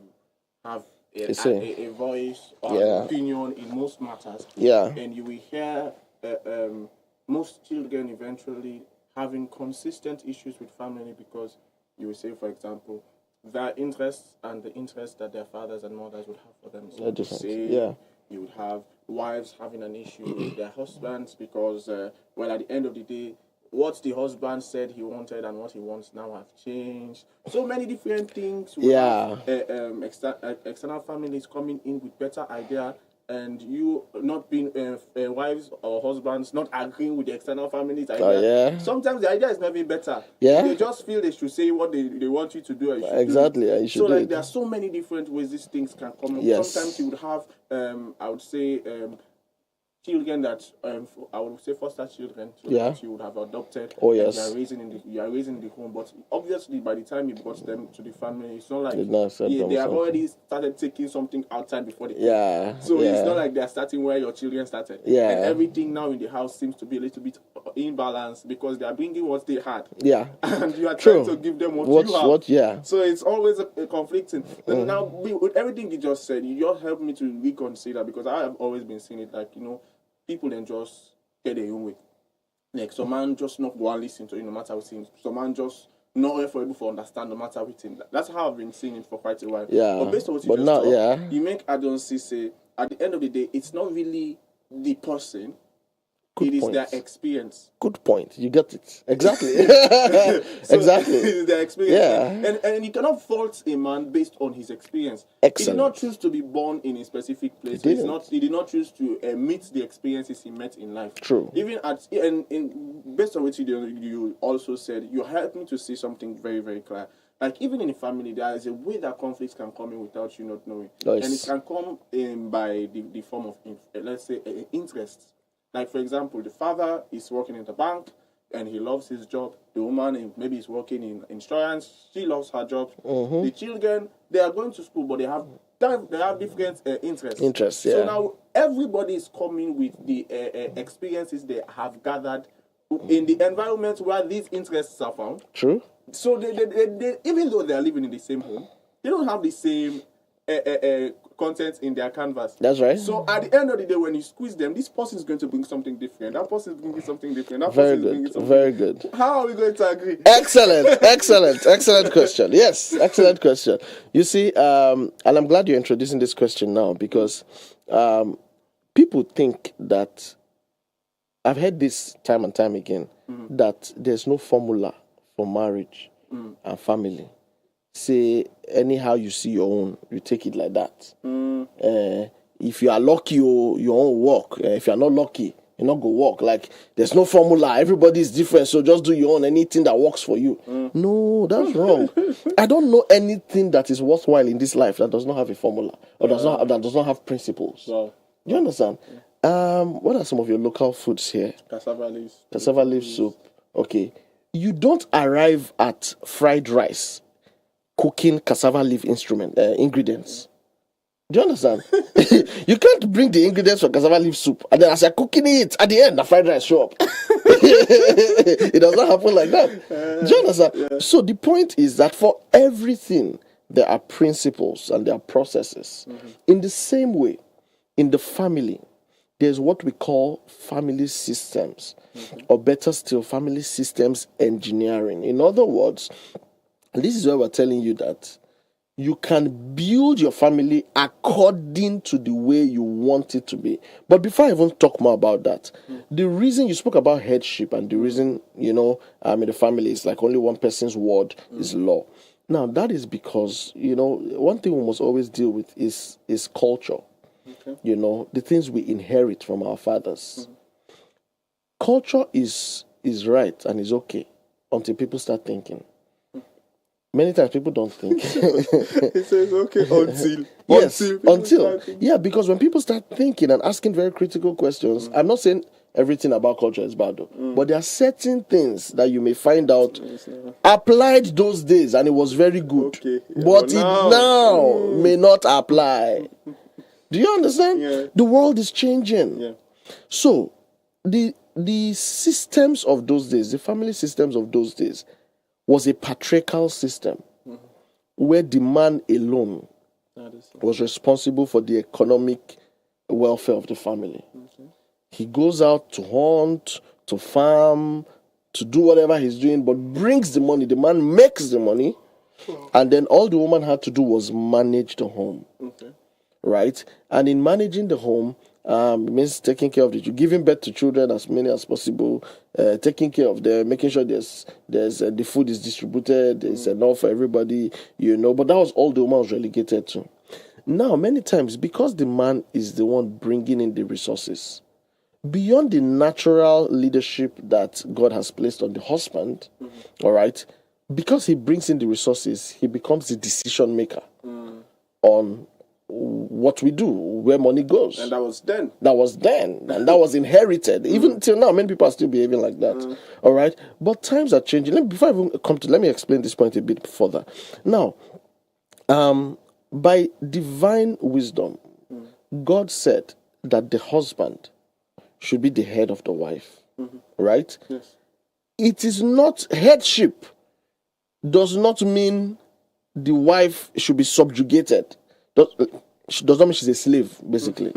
have a voice or an opinion in most matters. Yeah. And you will hear most children eventually having consistent issues with family because you will say, for example, their interests and the interests that their fathers and mothers would have for them. So you would have wives having an issue with their husbands because, at the end of the day, what the husband said he wanted and what he wants now have changed. So many different things. We have external families coming in with better idea, and you not being wives or husbands not agreeing with the external families' idea. Sometimes the idea is not even better. They just feel they should say what they want you to do. And you should do. You should do there are so many different ways these things can come. Sometimes you would have, I would say, children that I would say foster children that you would have adopted. Oh yes. You are raising in the home, but obviously by the time you brought them to the family, it's not like they have already started taking something outside before they So it's not like they're starting where your children started. And everything now in the house seems to be a little bit imbalanced because they are bringing what they had. And you are trying to give them what you have. So it's always a conflicting. Now with everything you just said, you just helped me to reconsider because I have always been seeing it like people then just get their own way. Like some man just not go and listen to no matter what things. Some man just not able to understand no matter what thing. That's how I've been seeing it for quite a while. But based on what you just talk, you make Adonsi say at the end of the day, it's not really the person. It is their experience. Good point. You get it. Exactly. Exactly. It is their experience. And you cannot fault a man based on his experience. Excellent. He did not choose to be born in a specific place. He did not choose to meet the experiences he met in life. True. Even based on what you also said, you helped me to see something very, very clear. Like even in a family, there is a way that conflicts can come in without you not knowing. Nice. And it can come in by the form of, let's say, interests. Like, for example, the father is working in the bank and he loves his job. The woman maybe is working in insurance. She loves her job. The children, they are going to school, but they have They have different interests. Interests, So yeah. now everybody is coming with the experiences they have gathered in the environment where these interests are found. True. So they even though they are living in the same home, they don't have the same content in their canvas. That's right. So at the end of the day, when you squeeze them, this person is going to bring something different. That person is bringing something different. That Very person is bringing good. something Very good. How are we going to agree? Excellent question. Yes, excellent question. You see, and I'm glad you're introducing this question now because people think that I've heard this time and time again that there's no formula for marriage and family. Say anyhow you see your own, you take it like that. If you are lucky, your own work. If you are not lucky, you're not go work. Like there's no formula. Everybody is different, so just do your own. Anything that works for you. No, that's wrong. I don't know anything that is worthwhile in this life that does not have a formula or that does not have principles. So, Do you understand? What are some of your local foods here? cassava leaves. Cassava leaf soup. Okay. You don't arrive at fried rice cooking cassava leaf ingredients. Do you understand? You can't bring the ingredients for cassava leaf soup and then as you're cooking it, at the end, the fried rice show up. It does not happen like that. Do you understand? Yeah. So the point is that for everything, there are principles and there are processes. In the same way, in the family, there's what we call family systems, or better still, family systems engineering. In other words, and this is where we're telling you that you can build your family according to the way you want it to be. But before I even talk more about that, the reason you spoke about headship and the reason, in the family is like only one person's word is law. Now, that is because, one thing we must always deal with is culture. Okay. The things we inherit from our fathers. Culture is right and is okay until people start thinking. Many times people don't think. It says okay until. Yes, until. Yeah, because when people start thinking and asking very critical questions, I'm not saying everything about culture is bad though, but there are certain things that you may find out applied those days and it was very good, okay. but it now may not apply. Do you understand? Yeah. The world is changing. Yeah. So the systems of those days, the family systems of those days, was a patriarchal system where the man alone was responsible for the economic welfare of the family. Okay. He goes out to hunt, to farm, to do whatever he's doing, but brings the money. The man makes the money, and then all the woman had to do was manage the home. Okay. Right? And in managing the home, it means taking care of giving birth to children as many as possible, taking care of them, making sure there's the food is distributed, there's enough for everybody, But that was all the woman was relegated to. Now, many times, because the man is the one bringing in the resources, beyond the natural leadership that God has placed on the husband, all right, because he brings in the resources, he becomes the decision maker on what we do, where money goes. And that was then. And that was inherited. Even till now, many people are still behaving like that. All right? But times are changing. Let me explain this point a bit further. Now, by divine wisdom, God said that the husband should be the head of the wife. Right? Yes. It is not headship, does not mean the wife should be subjugated. Does not mean she's a slave, basically.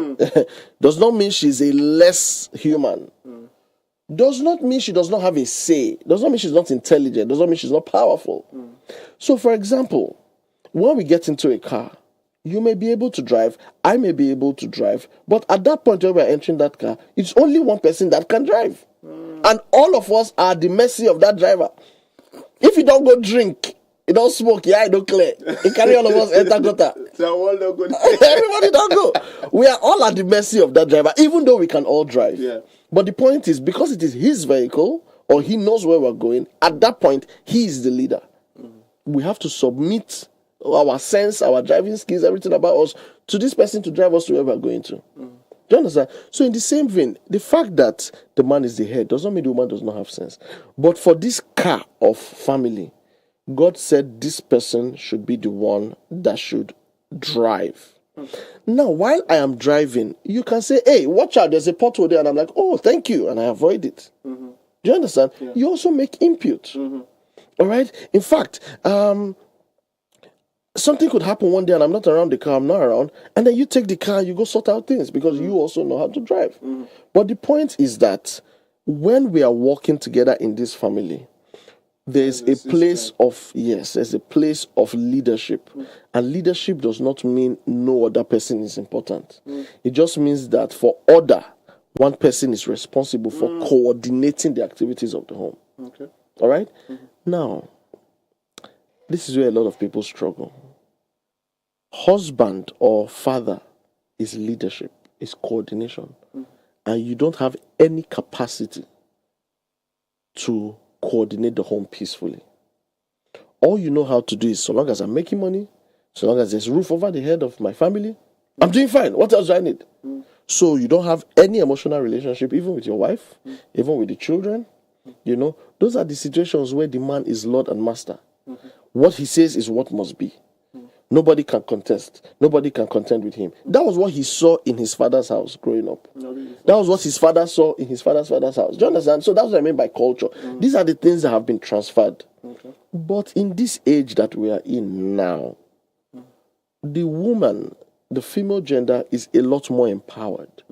Does not mean she's a less human. Does not mean she does not have a say. Does not mean she's not intelligent. Does not mean she's not powerful. So, for example, when we get into a car, you may be able to drive, I may be able to drive, but at that point when we're entering that car, it's only one person that can drive. And all of us are at the mercy of that driver. If you don't go drink, you don't smoke, you don't clear. You carry all of us enter gutter. Everybody don't go. We are all at the mercy of that driver, even though we can all drive. Yeah. But the point is, because it is his vehicle, or he knows where we're going, at that point, he is the leader. We have to submit our sense, our driving skills, everything about us, to this person to drive us to where we're going to. Do you understand? So in the same vein, the fact that the man is the head does not mean the woman does not have sense. But for this car of family, God said this person should be the one that should drive. Now, while I am driving, you can say, hey, watch out, there's a pothole there. And I'm like, oh, thank you. And I avoid it. Do you understand? Yeah. You also make input. All right? In fact, something could happen one day and I'm not around the car, I'm not around. And then you take the car and you go sort out things because you also know how to drive. But the point is that when we are working together in this family, there's a place of leadership. And leadership does not mean no other person is important. It just means that for order, one person is responsible for coordinating the activities of the home. Okay. All right? Now, this is where a lot of people struggle. Husband or father is leadership, is coordination. And you don't have any capacity to coordinate the home peacefully. All you know how to do is, so long as I'm making money, so long as there's roof over the head of my family, I'm doing fine. What else do I need? So you don't have any emotional relationship, even with your wife, even with the children. You know, those are the situations where the man is Lord and Master. What he says is what must be. Nobody can contest. Nobody can contend with him. That was what he saw in his father's house growing up. That was what his father saw in his father's house. Do you understand? So that's what I mean by culture. These are the things that have been transferred. But in this age that we are in now, the woman, the female gender, is a lot more empowered.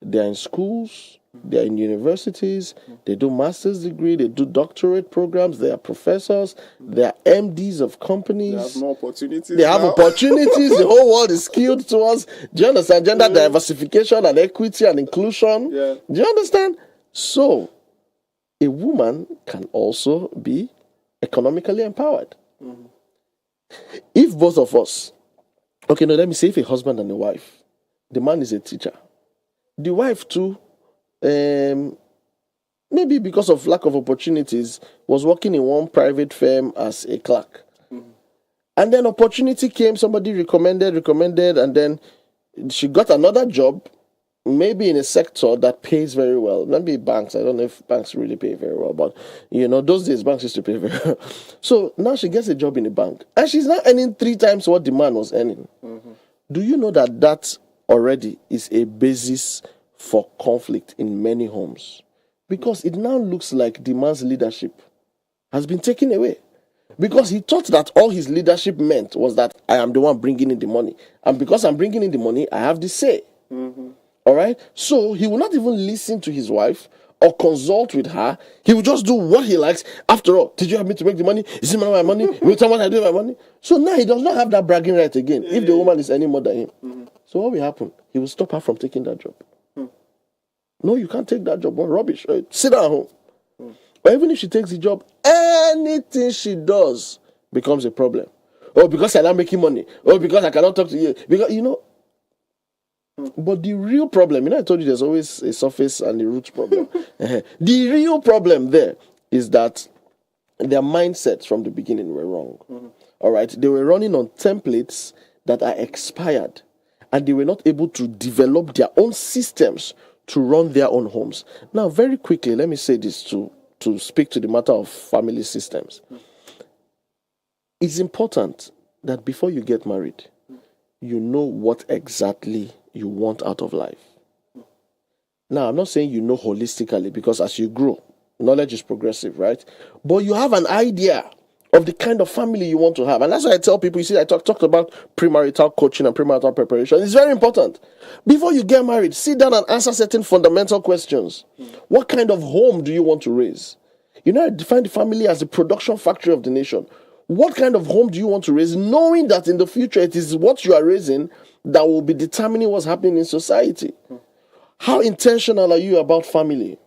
They're in schools, they're in universities, they do master's degree, they do doctorate programs, they are professors, they are MDs of companies. They have more opportunities. They have opportunities. The whole world is skewed towards, do you understand? Gender diversification and equity and inclusion. Do you understand? So, a woman can also be economically empowered. If both of us, okay, no, let me say if a husband and a wife, the man is a teacher, the wife too, maybe because of lack of opportunities, was working in one private firm as a clerk. And then opportunity came, somebody recommended, and then she got another job, maybe in a sector that pays very well. Maybe banks. I don't know if banks really pay very well, but you know, those days banks used to pay very well. So now she gets a job in a bank, and she's now earning 3 times what the man was earning. Do you know that already is a basis for conflict in many homes? Because it now looks like the man's leadership has been taken away. Because he thought that all his leadership meant was that I am the one bringing in the money. And because I'm bringing in the money, I have the say. All right? So he will not even listen to his wife or consult with her. He will just do what he likes. After all, did you have me to make the money? Is it my money? Will you tell me what I do with my money? So now he does not have that bragging right again if the woman is any more than him. So what will happen? He will stop her from taking that job. No, you can't take that job. What rubbish. Sit down at home. Or even if she takes the job, anything she does becomes a problem. Oh, because I'm not making money. Oh, because I cannot talk to you. Because, you know. But the real problem, you know, I told you there's always a surface and a root problem. The real problem there is that their mindsets from the beginning were wrong. All right? They were running on templates that are expired. And they were not able to develop their own systems to run their own homes. Now, very quickly, let me say this to speak to the matter of family systems. It's important that before you get married, you know what exactly you want out of life. Now, I'm not saying you know holistically, because as you grow, knowledge is progressive, right? But you have an idea of the kind of family you want to have. And that's why I tell people, you see, I talked about premarital coaching and premarital preparation. It's very important. Before you get married, sit down and answer certain fundamental questions. What kind of home do you want to raise? You know, I define the family as the production factory of the nation. What kind of home do you want to raise, knowing that in the future it is what you are raising that will be determining what's happening in society? How intentional are you about family?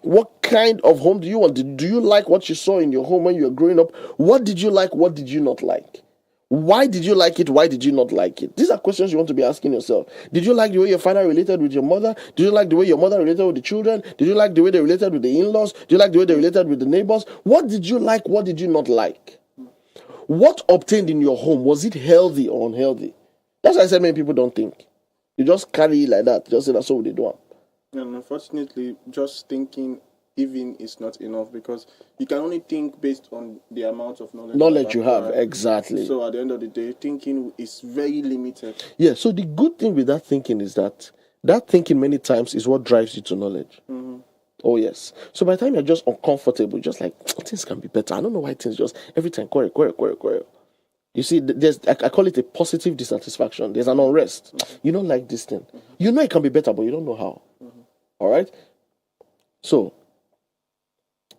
What kind of home do you want? Do you like what you saw in your home when you were growing up? What did you like? What did you not like? Why did you like it? Why did you not like it? These are questions you want to be asking yourself. Did you like the way your father related with your mother? Did you like the way your mother related with the children? Did you like the way they related with the in-laws? Did you like the way they related with the neighbors? What did you like? What did you not like? What obtained in your home? Was it healthy or unhealthy? That's why I said many people don't think. You just carry it like that. Just say that's all they do. And unfortunately, just thinking even is not enough, because you can only think based on the amount of knowledge you have. Exactly. So at the end of the day, thinking is very limited. Yeah, so the good thing with that thinking is that thinking many times is what drives you to knowledge. Oh yes. So by the time you're just uncomfortable, just like things can be better. I don't know why things just every time quarrel. You see, I call it a positive dissatisfaction. There's an unrest. You don't like this thing. You know it can be better, but you don't know how. All right. So,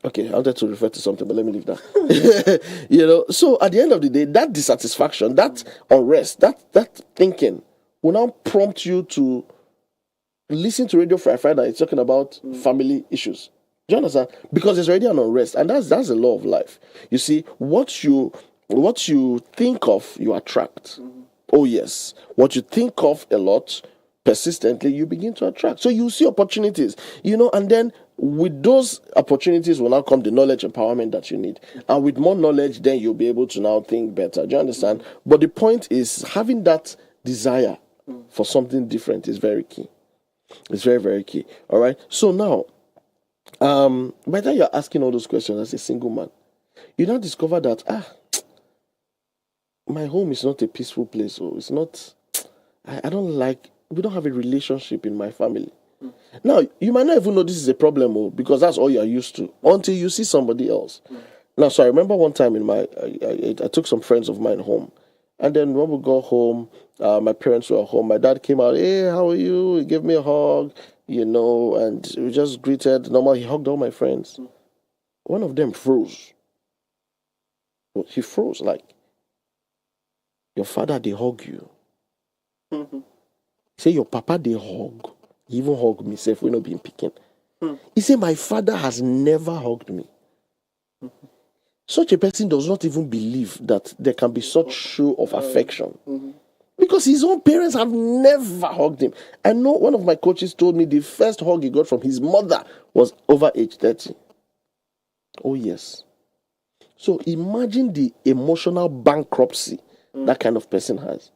okay, I wanted to refer to something, but let me leave that. So at the end of the day, that dissatisfaction, that unrest, that thinking will now prompt you to listen to Radio Friday that is talking about family issues. Do you understand? Because there's already an unrest, and that's the law of life. You see, what you think of, you attract. Oh yes, what you think of a lot, persistently, you begin to attract. So you see opportunities, and then with those opportunities will now come the knowledge empowerment that you need. And with more knowledge, then you'll be able to now think better. Do you understand? But the point is, having that desire for something different is very key. It's very, very key. All right. So now, by the time you're asking all those questions as a single man, you now discover that, my home is not a peaceful place. So it's not, we don't have a relationship in my family. Now, you might not even know this is a problem, because that's all you're used to until you see somebody else. Now, so I remember one time I took some friends of mine home. And then when we got home, my parents were home. My dad came out, "Hey, how are you?" He gave me a hug, and we just greeted. Normally, he hugged all my friends. One of them froze. He froze like, "Your father, they hug you." Say, "Your papa, they hug." He even hugged me, if we're not being picking. He said, "My father has never hugged me." Such a person does not even believe that there can be such show of affection. Because his own parents have never hugged him. I know one of my coaches told me the first hug he got from his mother was over age 30. Oh, yes. So imagine the emotional bankruptcy that kind of person has.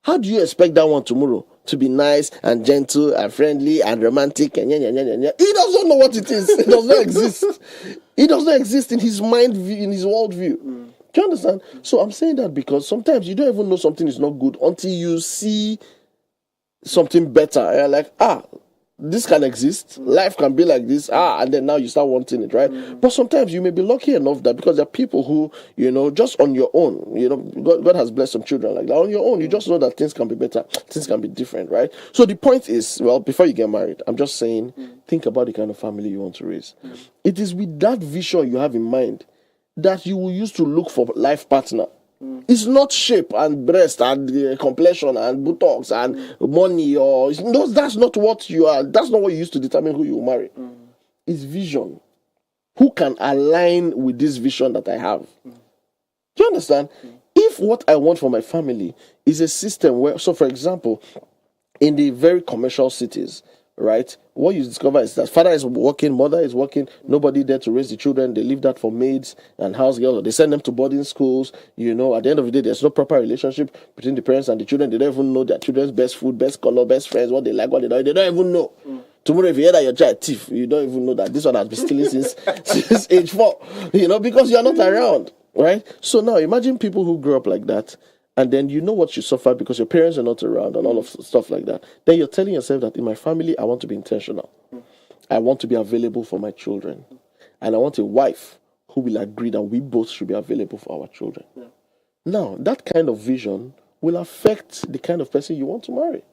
How do you expect that one tomorrow to be nice and gentle and friendly and romantic and He doesn't know what it is. It does not exist. It does not exist in his mind, in his worldview. Do you understand? So I'm saying that because sometimes you don't even know something is not good until you see something better. And you're like, this can exist. Life can be like this. And then now you start wanting it, right? But sometimes you may be lucky enough that because there are people who, just on your own, God has blessed some children like that. On your own, you just know that things can be better. Things can be different, right? So the point is, before you get married, I'm just saying, think about the kind of family you want to raise. It is with that vision you have in mind that you will use to look for life partner. It's not shape and breast and complexion and buttocks and money that's not what you are. That's not what you use to determine who you will marry. It's vision. Who can align with this vision that I have? Do you understand? If what I want for my family is a system where, so for example, in the very commercial cities, right, what you discover is that father is working, mother is working, nobody there to raise the children. They leave that for maids and house girls, or they send them to boarding schools. At the end of the day, there's no proper relationship between the parents and the children. They don't even know their children's best food, best color, best friends, what they like, what they don't. They don't even know. Tomorrow, if you hear that your child thief, you don't even know that this one has been stealing since age 4, because you are not around, right? So now imagine people who grew up like that, and then you know what you suffer because your parents are not around and all of stuff like that. Then you're telling yourself that in my family, I want to be intentional. I want to be available for my children. And I want a wife who will agree that we both should be available for our children. Now, that kind of vision will affect the kind of person you want to marry.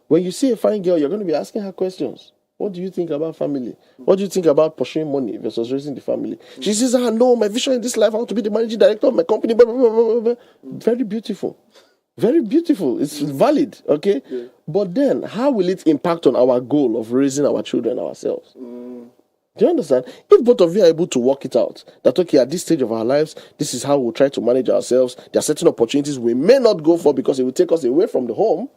When you see a fine girl, you're going to be asking her questions. What do you think about family? What do you think about pursuing money versus raising the family? She says, no, my vision in this life, I want to be the managing director of my company. Blah, blah, blah, blah, blah. Very beautiful. Very beautiful. It's valid, okay? But then, how will it impact on our goal of raising our children ourselves? Do you understand? If both of you are able to work it out, that, okay, at this stage of our lives, this is how we'll try to manage ourselves. There are certain opportunities we may not go for because it will take us away from the home.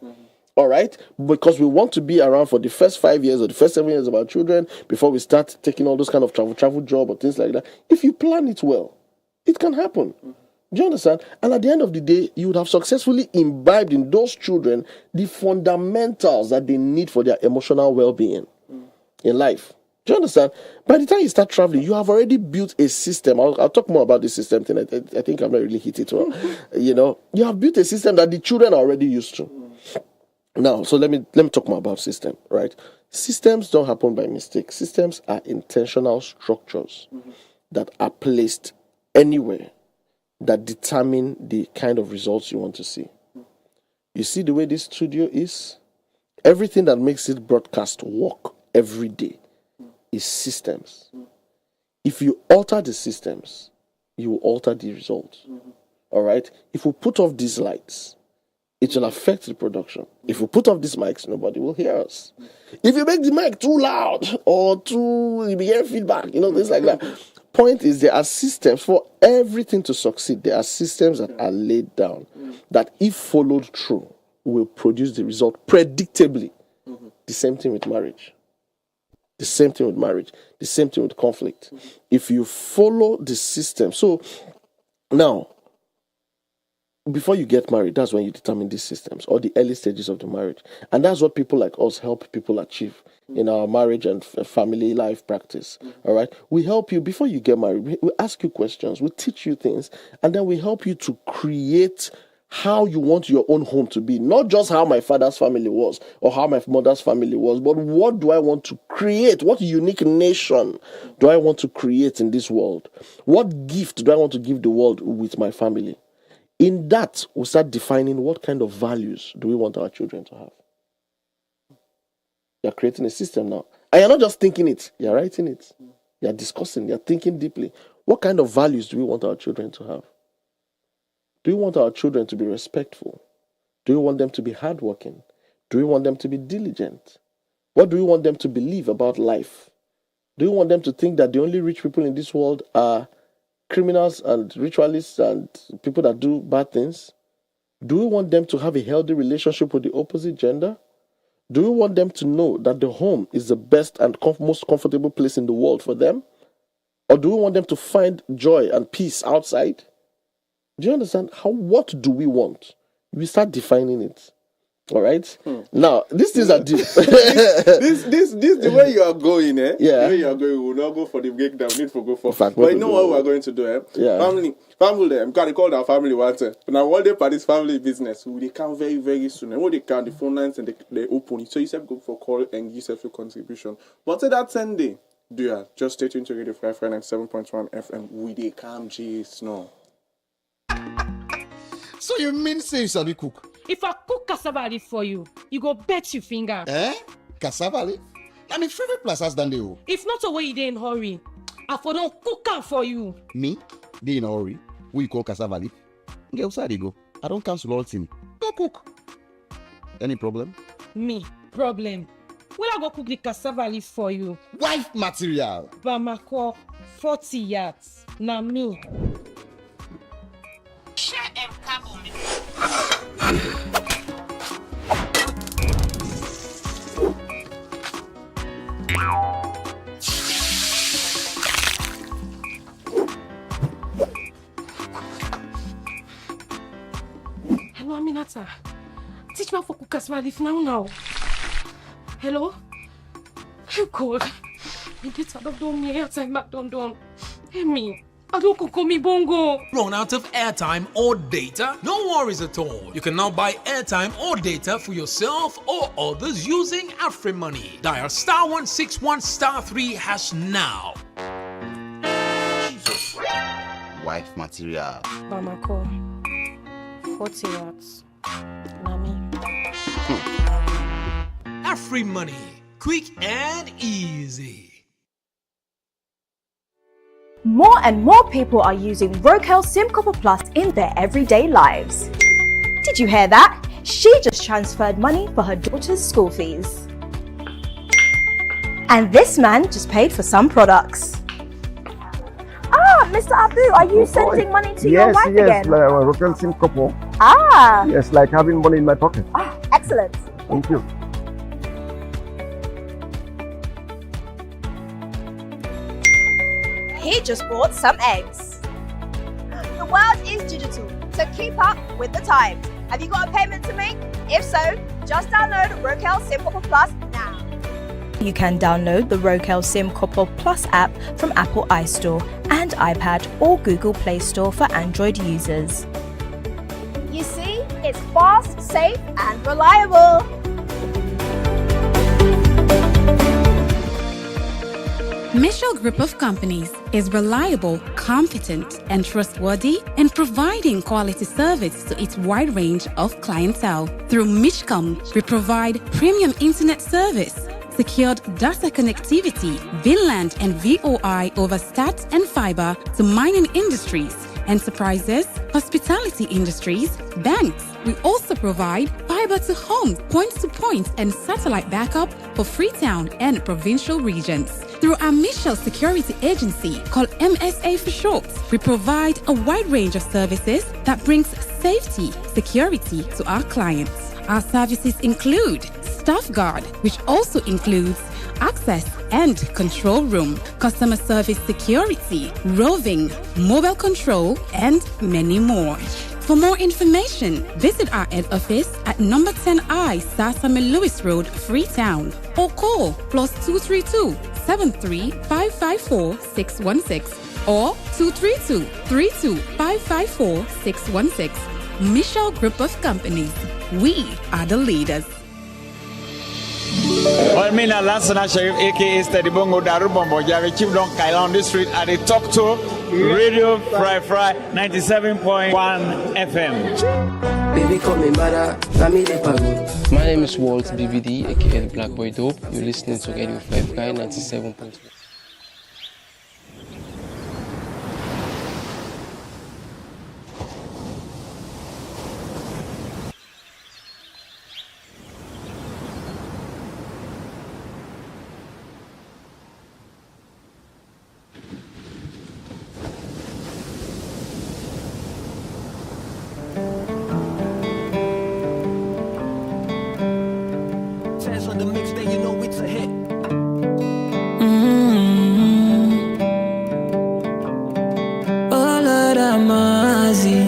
All right, because we want to be around for the first 5 years or the first 7 years of our children before we start taking all those kind of travel job or things like that. If you plan it well, it can happen. Do you understand? And at the end of the day, you would have successfully imbibed in those children the fundamentals that they need for their emotional well-being in life. Do you understand? By the time you start traveling, you have already built a system. I'll talk more about this system thing. I think I've not really hit it well. You have built a system that the children are already used to. Now, so let me talk more about system, right? Systems don't happen by mistake. Systems are intentional structures that are placed anywhere that determine the kind of results you want to see. You see the way this studio is? Everything that makes it broadcast work every day is systems. If you alter the systems, you will alter the results. All right? If we put off these lights, it will affect the production. If we put off these mics, nobody will hear us. If you make the mic too loud or you'll be hearing feedback, things like that. Point is, there are systems for everything to succeed. There are systems that are laid down that, if followed through, will produce the result predictably. The same thing with marriage. The same thing with marriage. The same thing with conflict. If you follow the system. So, now, before you get married, that's when you determine these systems or the early stages of the marriage. And that's what people like us help people achieve in our marriage and family life practice. All right? We help you before you get married. We ask you questions. We teach you things. And then we help you to create how you want your own home to be. Not just how my father's family was or how my mother's family was, but what do I want to create? What unique nation do I want to create in this world? What gift do I want to give the world with my family? In that, we start defining what kind of values do we want our children to have. You're creating a system now. And you're not just thinking it, you're writing it. You're discussing, you're thinking deeply. What kind of values do we want our children to have? Do we want our children to be respectful? Do we want them to be hardworking? Do we want them to be diligent? What do we want them to believe about life? Do we want them to think that the only rich people in this world are criminals and ritualists and people that do bad things? Do we want them to have a healthy relationship with the opposite gender? Do we want them to know that the home is the best and most comfortable place in the world for them? Or do we want them to find joy and peace outside? Do you understand? What do we want? We start defining it. All right? Now, these things are deep. this the way you are going, Yeah. The way you are going, we will not go for the breakdown. We need to go for fact. But you know what we are going to do, Yeah. Family, because they call our family once. Now, one day for this family business, they come very, very soon. And when they come, the phone lines and they open it. So you said go for call and give yourself your contribution. But say that Sunday, just stay tuned to Radio Free 97.1 FM. We they come, jeez, no. So you mean say you sabi cook? If I cook cassava leaf for you, you go bet your finger. Cassava leaf? Na my favorite plazas than they. If not a way you dey in hurry, I for don't cook am for you. Me? Dey in a hurry? Who you call cassava leaf? Get outside you go. I don't cancel all thing. Go cook. Any problem? Me? Problem. When I go cook the cassava leaf for you? Wife material. Bamako, 40 yards. Na me. Hello, Aminata. Teach me how to cook cassava leaf now. Hello? You cold. You get out of me outside back down. Hey me. I don't cook me bongo. Run out of airtime or data? No worries at all. You can now buy airtime or data for yourself or others using AfriMoney. Dial *161*3# now. Jesus. Wife material. Bamako, 40 yards. Nami. AfriMoney. Quick and easy. More and more people are using Rokel SIM Copper Plus in their everyday lives. Did you hear that? She just transferred money for her daughter's school fees. And this man just paid for some products. Ah, Mr. Abu, are you sending money to your wife again? Yes, Rokel SIM Copper. Ah. Yes, like having money in my pocket. Ah, excellent. Thank you. He just bought some eggs. The world is digital, so keep up with the times. Have you got a payment to make? If so, just download Rokel SIM Copper Plus now. You can download the Rokel SIM Couple Plus app from Apple iStore and iPad or Google Play Store for Android users. You see, it's fast, safe, and reliable. Michelle Group of Companies is reliable, competent, and trustworthy in providing quality service to its wide range of clientele. Through Mishcom, we provide premium internet service, secured data connectivity, VLAN and VOI over stats and fiber to mining industries, enterprises, hospitality industries, banks. We also provide fiber to home, point-to-point, and satellite backup for Freetown and provincial regions. Through our Michelle Security Agency, called MSA for short, we provide a wide range of services that brings safety, security to our clients. Our services include Staff Guard, which also includes access and control room, customer service security, roving, mobile control, and many more. For more information, visit our head office at number 10I Sasame Lewis Road, Freetown, or call +232 73 554 616 or 232 32 554 616. Michelle Group of Companies. We are the leaders. Well, me na Lansana Sharif, aka Steady Bongo Darubombo, Jave Chief Don Kaila on this street at the Talk to Radio Fry 97.1 FM. Baby, call me mother, My name is Walt BVD, aka the Black Boy Dope. You're listening to Radio Fry 97.1. On the mix that you know it's a hit. Oh Lord Amazi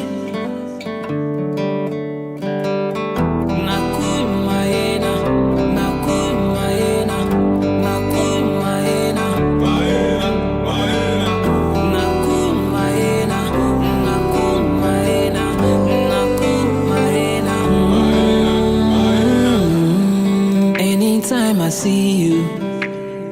I see you,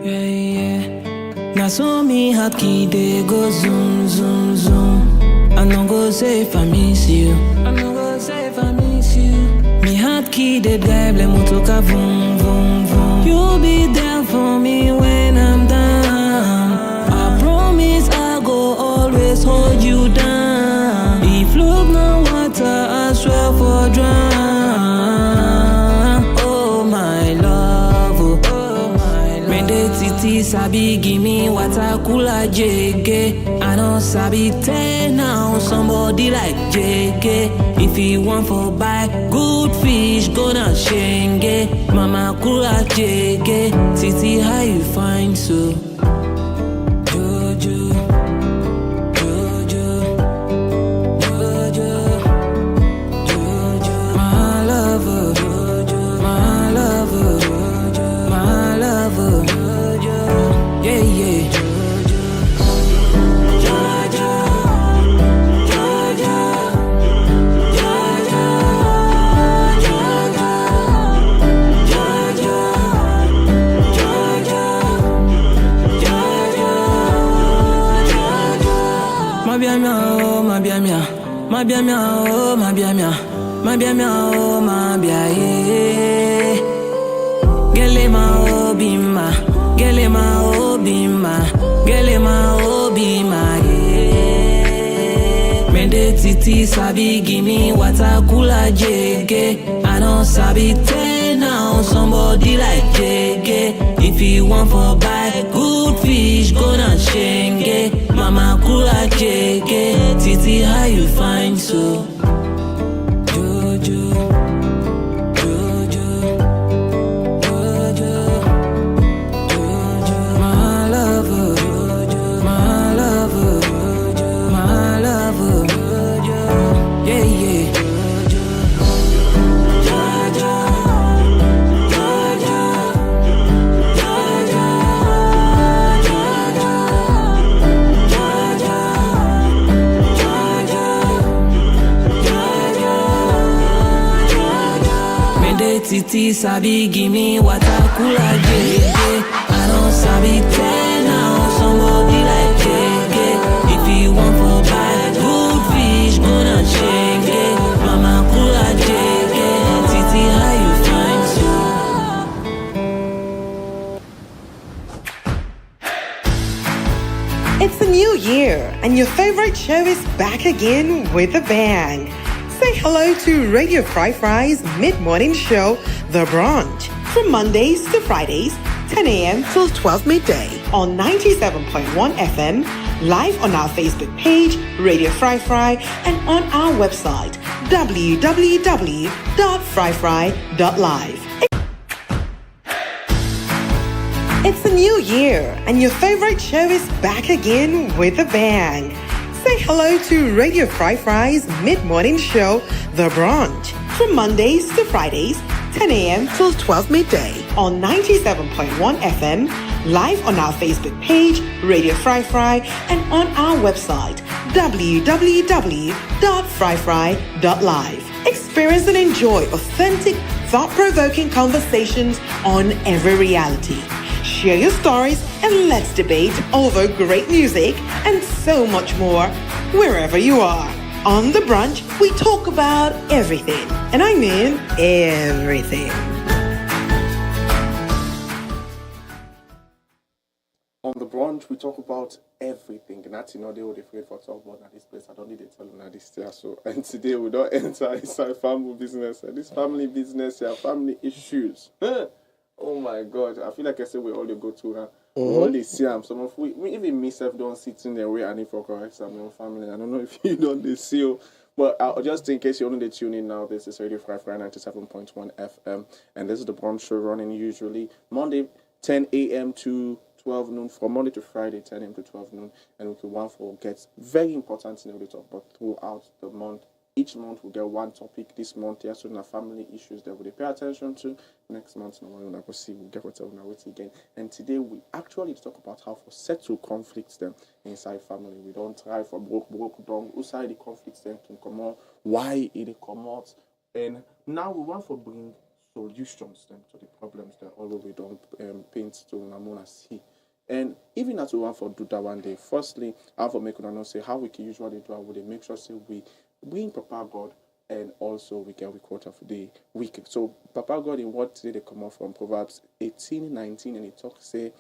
yeah, yeah. Now so me heart key they go zoom, zoom, zoom. I no go say if I miss you. I no go say if I miss you. Me heart key they drive le motoka boom, boom, boom. You'll be there for me when I'm down. I promise I go always hold you down. If love no water, I swear for drown. Oh my love. Titi sabi give me water cooler jege. I don't sabi tell now somebody like jege. If you want for buy good fish, go na shenge. Mama cooler jege. Titi how you find so? Jojo, Jojo, Jojo, Jojo, my lover, Jojo, my lover, Jojo, my lover. Yeah, yeah. Titi sabi give me water cooler jege. I don't sabi tell now somebody like jege. If you want for buy good fish, go na shenge. Mama cooler jege. Titi how you find so? Jojo, Jojo, Jojo, Jojo, my lover, Jojo, my lover, Jojo, my lover. Yeah, yeah. Jojo, Jojo, Jojo, Titi sabi give me water cooler gege. I don't sabi tell now somebody like Gege. If you want to buy good fish, gonna shake it. Mama cooler gege. Titi how you find so? It's a new year, and your favorite show is back again with a bang. Say hello to Radio Fry's mid-morning show, The Brunch, from Mondays to Fridays, 10 a.m. till 12 midday on 97.1 FM, live on our Facebook page, Radio Fry, and on our website, www.fryfry.live. It's a new year, and your favorite show is back again with a bang. Say hello to Radio Fry's mid-morning show, The Brunch, from Mondays to Fridays, 10 a.m. till 12 midday on 97.1 FM, live on our Facebook page, Radio Fry, and on our website, www.fryfry.live. Experience and enjoy authentic, thought-provoking conversations on every reality. Share your stories and let's debate over great music and so much more wherever you are. On The Brunch, we talk about everything, and I mean everything. On The Brunch, we talk about everything. And that's, they would afraid for talk about at this place. I don't need to tell them that this year. So, and today we don't enter inside family business. And this family business, family issues. Oh my God, I feel like I said we all they go to her. We all they see them. Some of we even myself don't sit in there way and for correct my own family. I don't know if you don't they see you. But just in case you're only tuning in now, this is Radio Fry 97.1 FM. And this is the Brunch show running usually Monday 10 a.m. to 12 noon, from Monday to Friday 10 a.m. to 12 noon. And we can one for gets very important thing we talk about throughout the month. Each month we get one topic. This month, there are certain family issues that we pay attention to. Next month, we'll see, we'll get whatever we're again. And today we actually talk about how to settle conflicts them inside family. We don't try for broke down. Who side the conflicts them can come out, why it come out. And now we want to bring solutions them to the problems that although we don't paint to Namona see. And even as we want to do that one day, firstly, I want to make know say how we can usually do it. We make sure say we bring Papa God, and also we get we quote of the week. So Papa God in what did they come out from Proverbs 18:19, and it talks say,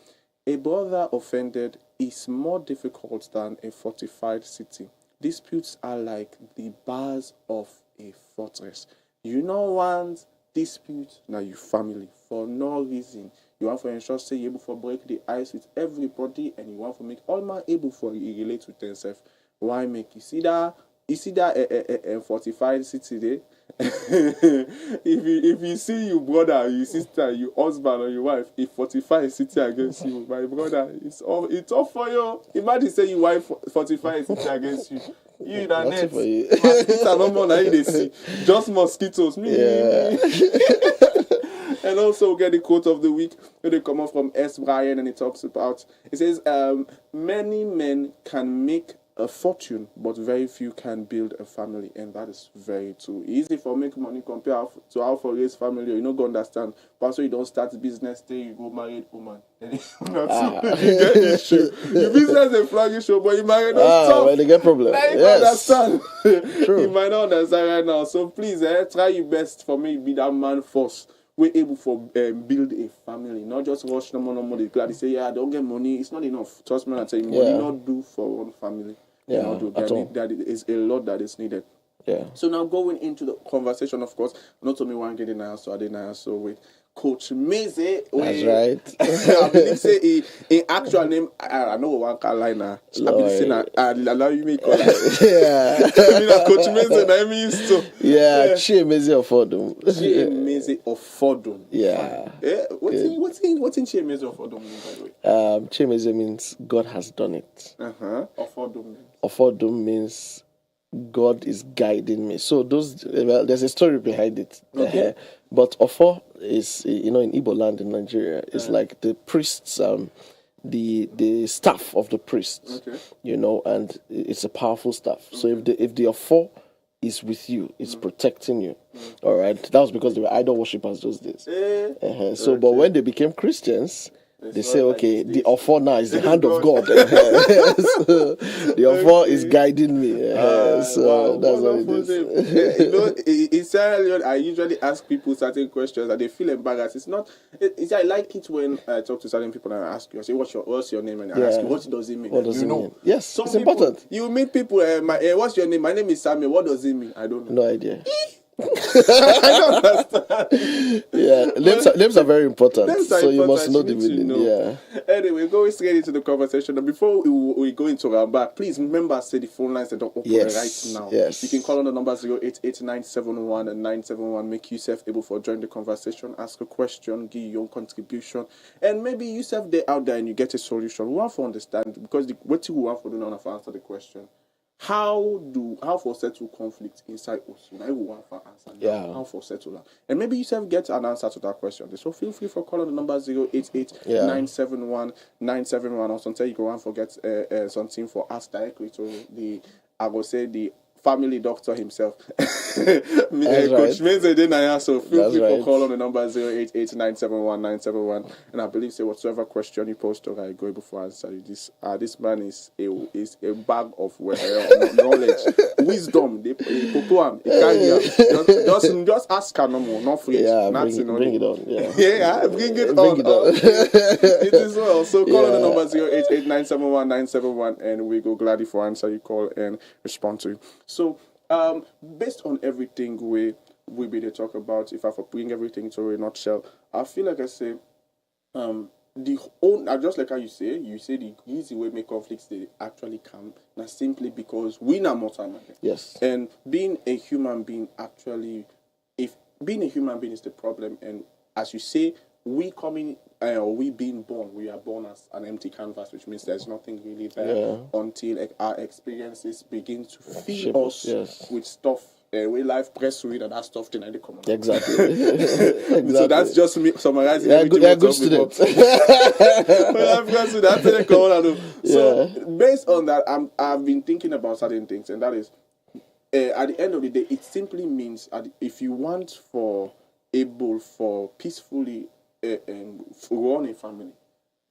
a brother offended is more difficult than a fortified city. Disputes are like the bars of a fortress. You know one's dispute now you family for no reason. You want to ensure say you able to break the ice with everybody, and you want to make all man able for you relate with themselves. Why make you see that? You see that a fortified city there? if you see your brother, your sister, your husband or your wife, a fortified city against you, my brother, it's all for you. Imagine say your wife fortified city against you. You in a net. Mosquitoes no more than they see. Just mosquitoes. Yeah. And also get the quote of the week where they come up from S. Brian, and it talks about, it says, many men can make a fortune, but very few can build a family, and that is very true. Easy for make money compared to how for raise family. You don't go understand. But so you don't start business day, you go married woman. You get issue. Your business is flourish, but you married stop. Well, they get problem. Now you understand. True. You might not understand right now. So please, try your best for me be that man first. We're able to build a family, not just rush no more. Glad they say, yeah, I don't get money. It's not enough. Trust me, I tell you, money not do for one family. Yeah, not do that is a lot that is needed. Yeah. So now going into the conversation, of course, not only one getting an answer, I didn't answer with Coach Meze. That's right. I believe say a actual name. I know one Carolina. I believe say allow you make call. Yeah. I mean, Coach Meze. I mean, so yeah. CHIEMEZE OFODUM. CHIEMEZE OFODUM. Yeah. What's in CHIEMEZE OFODUM mean, by the way? CHIEMEZE means God has done it. OFODUM means God is guiding me. So there's a story behind it. Okay. But Ofo is, in Igbo land in Nigeria, is like the priests, the staff of the priests. Okay. And it's a powerful staff. So if the Ofo is with you. It's protecting you. All right. That was because they were idol worshippers those days. So, but when they became Christians, they say, okay, the offer now is the hand of God. So, the offer is guiding me. So that's what it is. It's I usually ask people certain questions and they feel embarrassed. It's not. I like it when I talk to certain people and I ask you, I say, what's your name? And I ask you, what does it mean? What does it mean? Yes, it's people, important. You meet people. What's your name? My name is Samuel. What does it mean? I don't know. No idea. I don't understand. Names are very important. So you must know the meaning. Yeah. Anyway, going straight into the conversation. And before we go into our back, please remember, say the phone lines that are open right now. Yes. You can call on the number 088-971-971. Make yourself able for join the conversation, ask a question, give your own contribution, and maybe yourself there out there and you get a solution. We want to understand because what you want for do now to answer the question. How for settle conflict inside us? Now we want for answer. How for settle that? And maybe you self get an answer to that question. So feel free for calling the number 088-971-971 or something. You can want forget something for us directly to the the family doctor himself. Coach CHIEMEZE Denaya. So feel free for call on the number 088-971-971. And I believe say whatsoever question you post or I go able for answer you. This man is a bag of knowledge, wisdom. Just ask her no more, not free. Yeah, bring it on. Bring it on. It is well. So call on the number 088-971-971 and we go gladly for answer you call and respond to you. So, based on everything we be to talk about, if I bring everything to a nutshell, I feel like I say, just like how you say the easy way make conflicts they actually come, now simply because we are mortal. Yes. And being a human being actually, if being a human being is the problem, and as you say, we being born, we are born as an empty canvas, which means there's nothing really there until our experiences begin to feed us with stuff. We life press with and that stuff in the common. Exactly. So that's just me summarizing everything. Good student. So based on that, I've been thinking about certain things, and that is at the end of the day, it simply means if you want for peacefully run a family,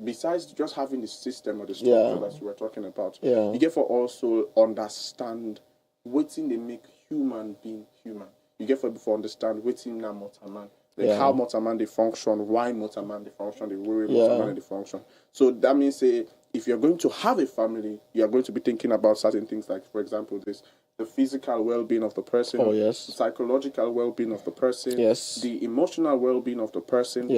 besides just having the system or the structure that you were talking about, you get for also understand what they make human being human. You get for understand what in na motorman, like how motorman they function, why motorman they function, the way motorman they function. So that means if you're going to have a family, you are going to be thinking about certain things like, for example, the physical well-being of the person, the psychological well-being of the person, the emotional well-being of the person,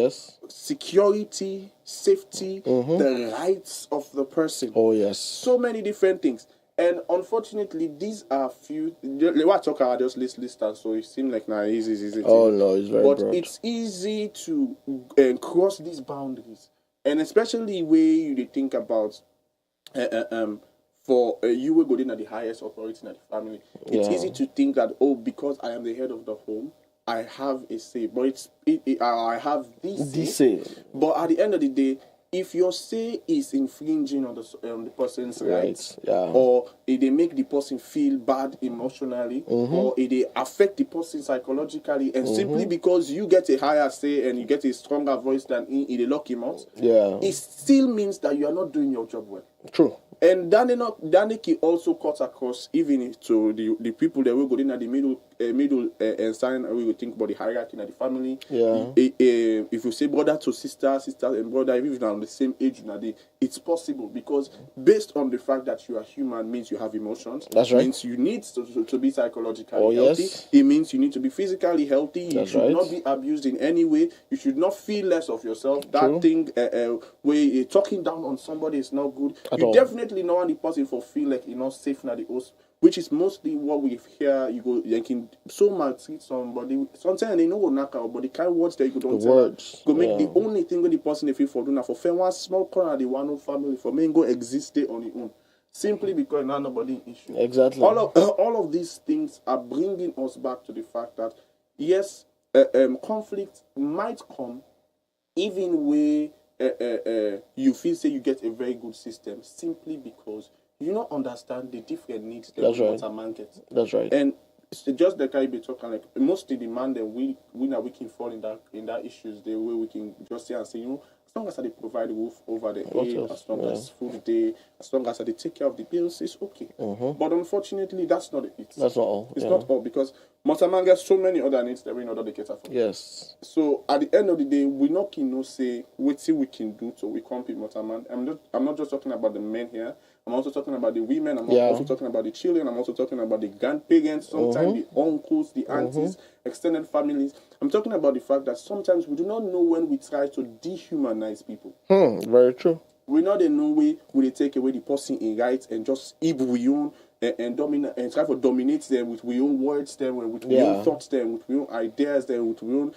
security, safety, the rights of the person. So many different things. And unfortunately, these are few. What talk about just list, so it seems like now easy. Oh no, it's very broad. It's easy to cross these boundaries, and especially where you think about for you will go in at the highest authority in the family. It's easy to think that because I am the head of the home, I have a say. But I have this say. But at the end of the day, if your say is infringing on the person's rights, or if they make the person feel bad emotionally, or if they affect the person psychologically, and simply because you get a higher say and you get a stronger voice than they lock him out, it still means that you are not doing your job well. True. And Daniki also cuts across even to the people that will go in at the middle and sign. We will think about the hierarchy in the family. If you say brother to sister and brother, even on the same age, it's possible because based on the fact that you are human means you have emotions. That's right. Means you need to be psychologically healthy. It means you need to be physically healthy. You should not be abused in any way. You should not feel less of yourself. That thing where talking down on somebody is not good. You definitely not want the person for feel like you're not safe now the host, which is mostly what we hear. You go, you can so maltreat somebody. Sometimes they know what knock out, but the kind of words that you don't tell go make the only thing with the person they feel for doing for fair one small corner the one family for me go exist there on its own. Simply because now nobody issue. Exactly. All of these things are bringing us back to the fact that yes, conflict might come even where you feel say you get a very good system simply because you don't understand the different needs that a man gets. That's right. And it's just the kind of talking like mostly the man that we can fall in that issues the way we can just say and say, as long as they provide roof over the head, as long as food day, as long as they take care of the bills, it's okay. But unfortunately, that's not it. That's not all. It's not all because Motaman gets so many other needs that we know that they cater for. Yes. So at the end of the day, we not can say what we can do to we compete Motaman. I'm not just talking about the men here. I'm also talking about the women. I'm also talking about the children. I'm also talking about the grandparents, sometimes the uncles, the aunties, extended families. I'm talking about the fact that sometimes we do not know when we try to dehumanize people. Very true. We know the no way will they take away the person in rights and just we own and dominate and try to dominate them with we own words, them with we own thoughts, them with we own ideas, them with we own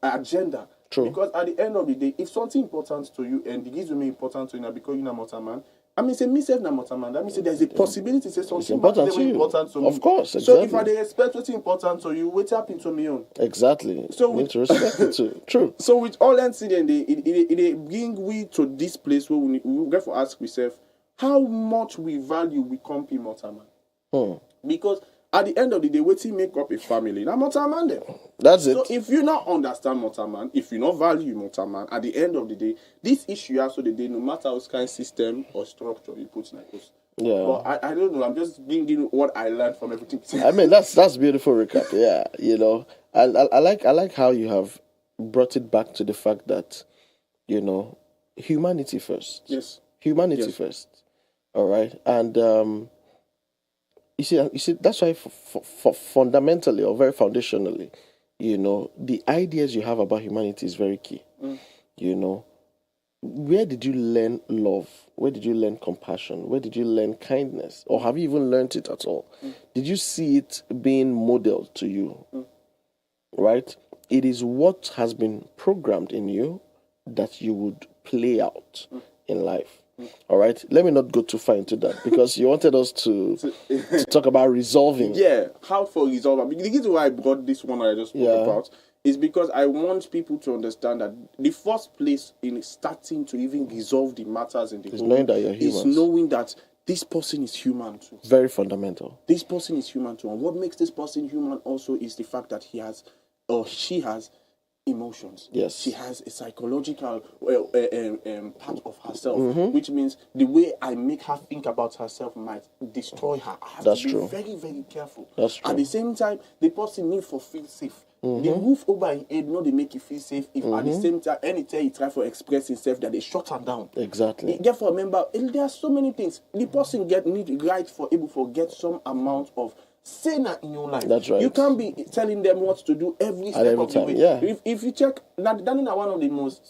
agenda. True. Because at the end of the day, if something important to you and the gives me important to you now because you're not man. I mean, say myself na motaman. That means there's a possibility say something important to you. Important to me. Of course, exactly. So if I respect what's important to you, what's happening to me on? Exactly. So we need to respect it too. True. So with all incident, it bring we to this place where we get to ask ourselves how much we value we compete motaman. Because at the end of the day, what make up a family? Now motaman them. That's it. So if you not understand motaman, if you not value motaman, at the end of the day, this issue also the day, no matter what kind of system or structure you put in place. Yeah. But I don't know. I'm just bringing what I learned from everything. I mean, that's beautiful recap. Yeah, I like how you have brought it back to the fact that, humanity first. Yes. Humanity first. All right, and you see, that's why for fundamentally or very foundationally, the ideas you have about humanity is very key. Where did you learn love? Where did you learn compassion? Where did you learn kindness? Or have you even learned it at all? Did you see it being modeled to you? Right? It is what has been programmed in you that you would play out in life. All right, let me not go too far into that because you wanted us to talk about resolving. Yeah, how for resolve. The reason why I brought this one I just spoke about is because I want people to understand that the first place in starting to even resolve the matters in the is home knowing that you're human. Is knowing that this person is human too. Very fundamental. This person is human too, and what makes this person human also is the fact that he has or she has emotions. Yes. She has a psychological part of herself, which means the way I make her think about herself might destroy her. I have to be very, very careful. That's true. At the same time, the person needs to feel safe. The roof over his head, no, they make you feel safe. If at the same time, anytime he try to express himself, that they shut her down. Exactly. Therefore, remember, there are so many things. The person need right for able to get some amount of say that in your life. That's right. You can't be telling them what to do every step of the way. Yeah. If you check, that is one of the most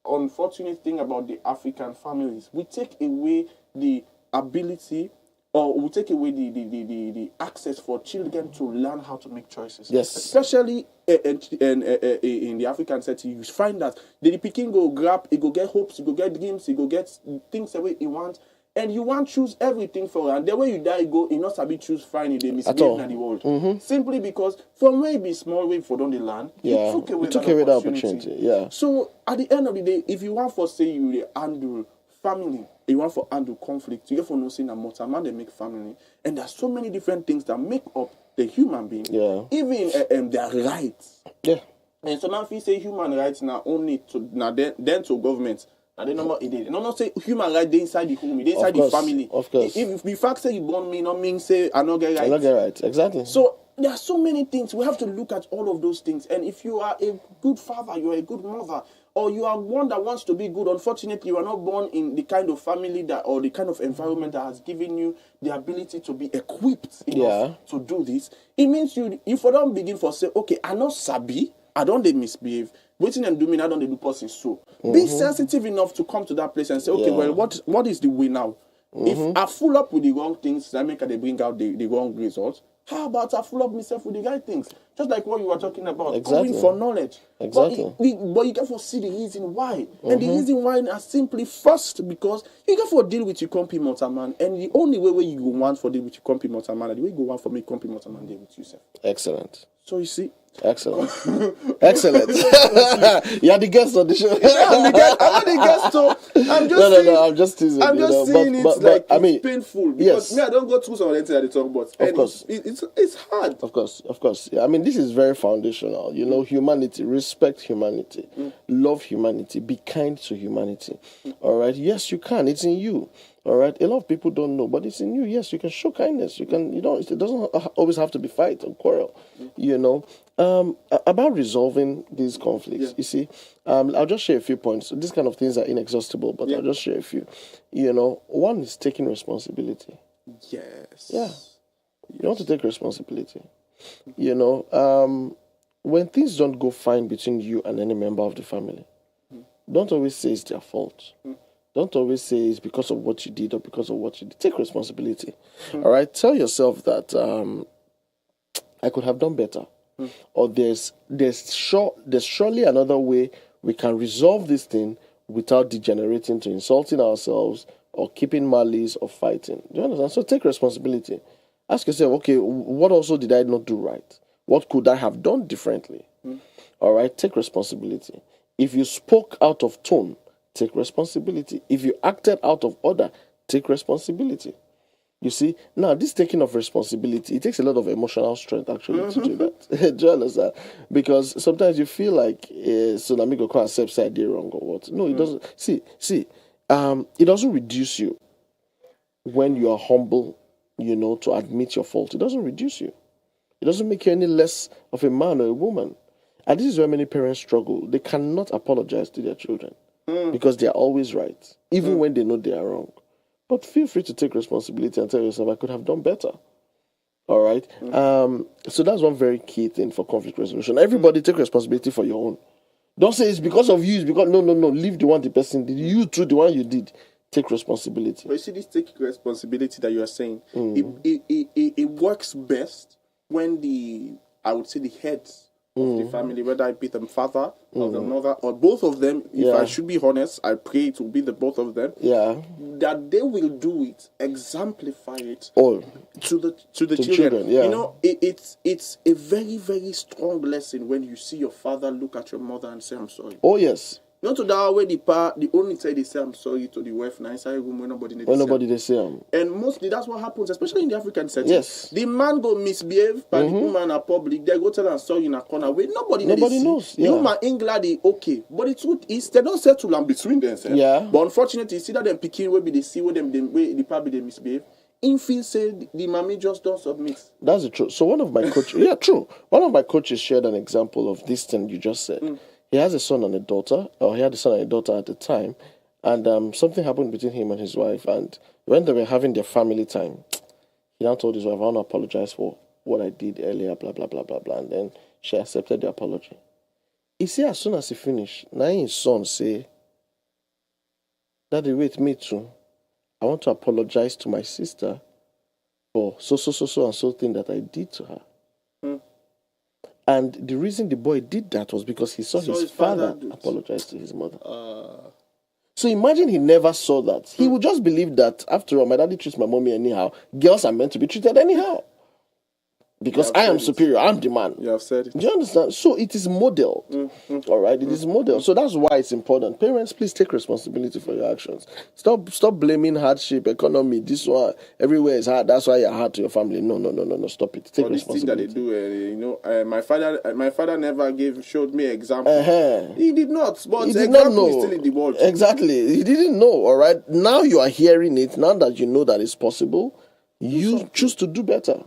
unfortunate thing about the African families. We take away the ability, or we take away the access for children to learn how to make choices. Yes. Especially in the African setting, you find that the pikin go grab, he go get hopes, he go get dreams, he go get things the way he wants. And you want to choose everything for her. And the way you die, go, you not sabi choose fine, they misbehave in the world. Simply because from where it be small way for don't the land, you took away that opportunity. Yeah. So at the end of the day, if you want for say you handle family, you want for handle conflict, you get for no saying a motor man they make family. And there's so many different things that make up the human being. Yeah. Even their rights. Yeah. And so now if you say human rights now only to now then to government. And they not say human right inside the home, they inside the family. Of course. If the fact say you born me, not mean say I not get right. I not get right, exactly. So there are so many things. We have to look at all of those things. And if you are a good father, you are a good mother, or you are one that wants to be good, unfortunately, you are not born in the kind of family that or the kind of environment that has given you the ability to be equipped enough to do this. It means you for don't begin for say, okay, I not sabi, I don't they misbehave. Waiting and doing, I don't do person so. Be sensitive enough to come to that place and say, okay, well, what is the way now? If I full up with the wrong things, that make they bring out the wrong results. How about I full up myself with the right things? Just like what you were talking about, going for knowledge. Exactly. But you get to see the reason why. And the reason why is simply first because you get to deal with your compy motorman. And the only way where you go want for deal with your compy motorman, the way you go want for me compy motorman deal with yourself. Excellent. So you see, excellent. Excellent. You're the guest on the show. I'm not the guest, so I'm just saying, no, I'm just teasing. I'm just saying it's painful because yes. me, I don't go through some of the things that they talk about. Of course. It's hard. Of course. Yeah, I mean, this is very foundational. You know, humanity, respect humanity, love humanity, be kind to humanity. All right. Yes, you can. It's in you. All right. A lot of people don't know, but it's in you. Yes, you can show kindness. You can. You don't. It doesn't always have to be fight or quarrel. You know. About resolving these conflicts, you see, I'll just share a few points. These kind of things are inexhaustible, but I'll just share a few. You know, one is taking responsibility. Yes. Yeah. You want to take responsibility. You know, when things don't go fine between you and any member of the family, don't always say it's their fault. Don't always say it's because of what you did or because of what you did. Take responsibility. All right? Tell yourself that I could have done better. Or there's surely another way we can resolve this thing without degenerating to insulting ourselves or keeping malice or fighting. Do you understand? So take responsibility. Ask yourself, okay, what also did I not do right? What could I have done differently? All right, take responsibility. If you spoke out of tone, take responsibility. If you acted out of order, take responsibility. You see, now this taking of responsibility, it takes a lot of emotional strength actually to do that. Do you understand? Because sometimes you feel like Tsunami can accept side day wrong or what. No, it doesn't. See, it doesn't reduce you when you are humble, you know, to admit your fault. It doesn't reduce you. It doesn't make you any less of a man or a woman. And this is where many parents struggle. They cannot apologize to their children because they are always right, even when they know they are wrong. But feel free to take responsibility and tell yourself, I could have done better. All right? So that's one very key thing for conflict resolution. Everybody take responsibility for your own. Don't say it's because of you. It's because, no. Leave the one the person did. You too, the one you did. Take responsibility. But you see, this take responsibility that you are saying, it works best when the heads of the family, whether it be the father or the mother or both of them, if I should be honest, I pray it will be the both of them. Yeah. That they will do it, exemplify it to the children. Yeah. You know, it's a very, very strong lesson when you see your father look at your mother and say, I'm sorry. Oh yes. Not to that way the only say they say I'm sorry to the wife now inside room when nobody they say and mostly that's what happens, especially in the African setting. Yes. The man go misbehave but the woman are public, they go tell her sorry in a corner where nobody knows. You man England they okay. But the truth is they don't settle and between themselves. Yeah. But unfortunately, see that them picking where be they see where the public they misbehave. In feel say the mommy just don't submit. That's the truth. So one of my coaches true. One of my coaches shared an example of this thing you just said. He has a son and a daughter, or he had a son and a daughter at the time, and something happened between him and his wife. And when they were having their family time, he now told his wife, I want to apologize for what I did earlier, blah, blah, blah, blah, blah. And then she accepted the apology. He said, as soon as he finished, now his son say, Daddy, wait, me too. I want to apologize to my sister for so and so thing that I did to her. And the reason the boy did that was because he saw his father apologize to his mother. So imagine he never saw that. He would just believe that, after all, my daddy treats my mommy anyhow. Girls are meant to be treated anyhow. Because I am superior. I'm the man. You have said it. Do you understand? So it is modeled. All right? It is modeled. So that's why it's important. Parents, please take responsibility for your actions. Stop blaming hardship, economy, this one. Everywhere is hard. That's why you're hard to your family. No. Stop it. Take responsibility. This thing that they do, my father never showed me example. He did not. But he did not know. Is still in the world. Exactly. He didn't know. All right? Now you are hearing it. Now that you know that it's possible, you choose to do better.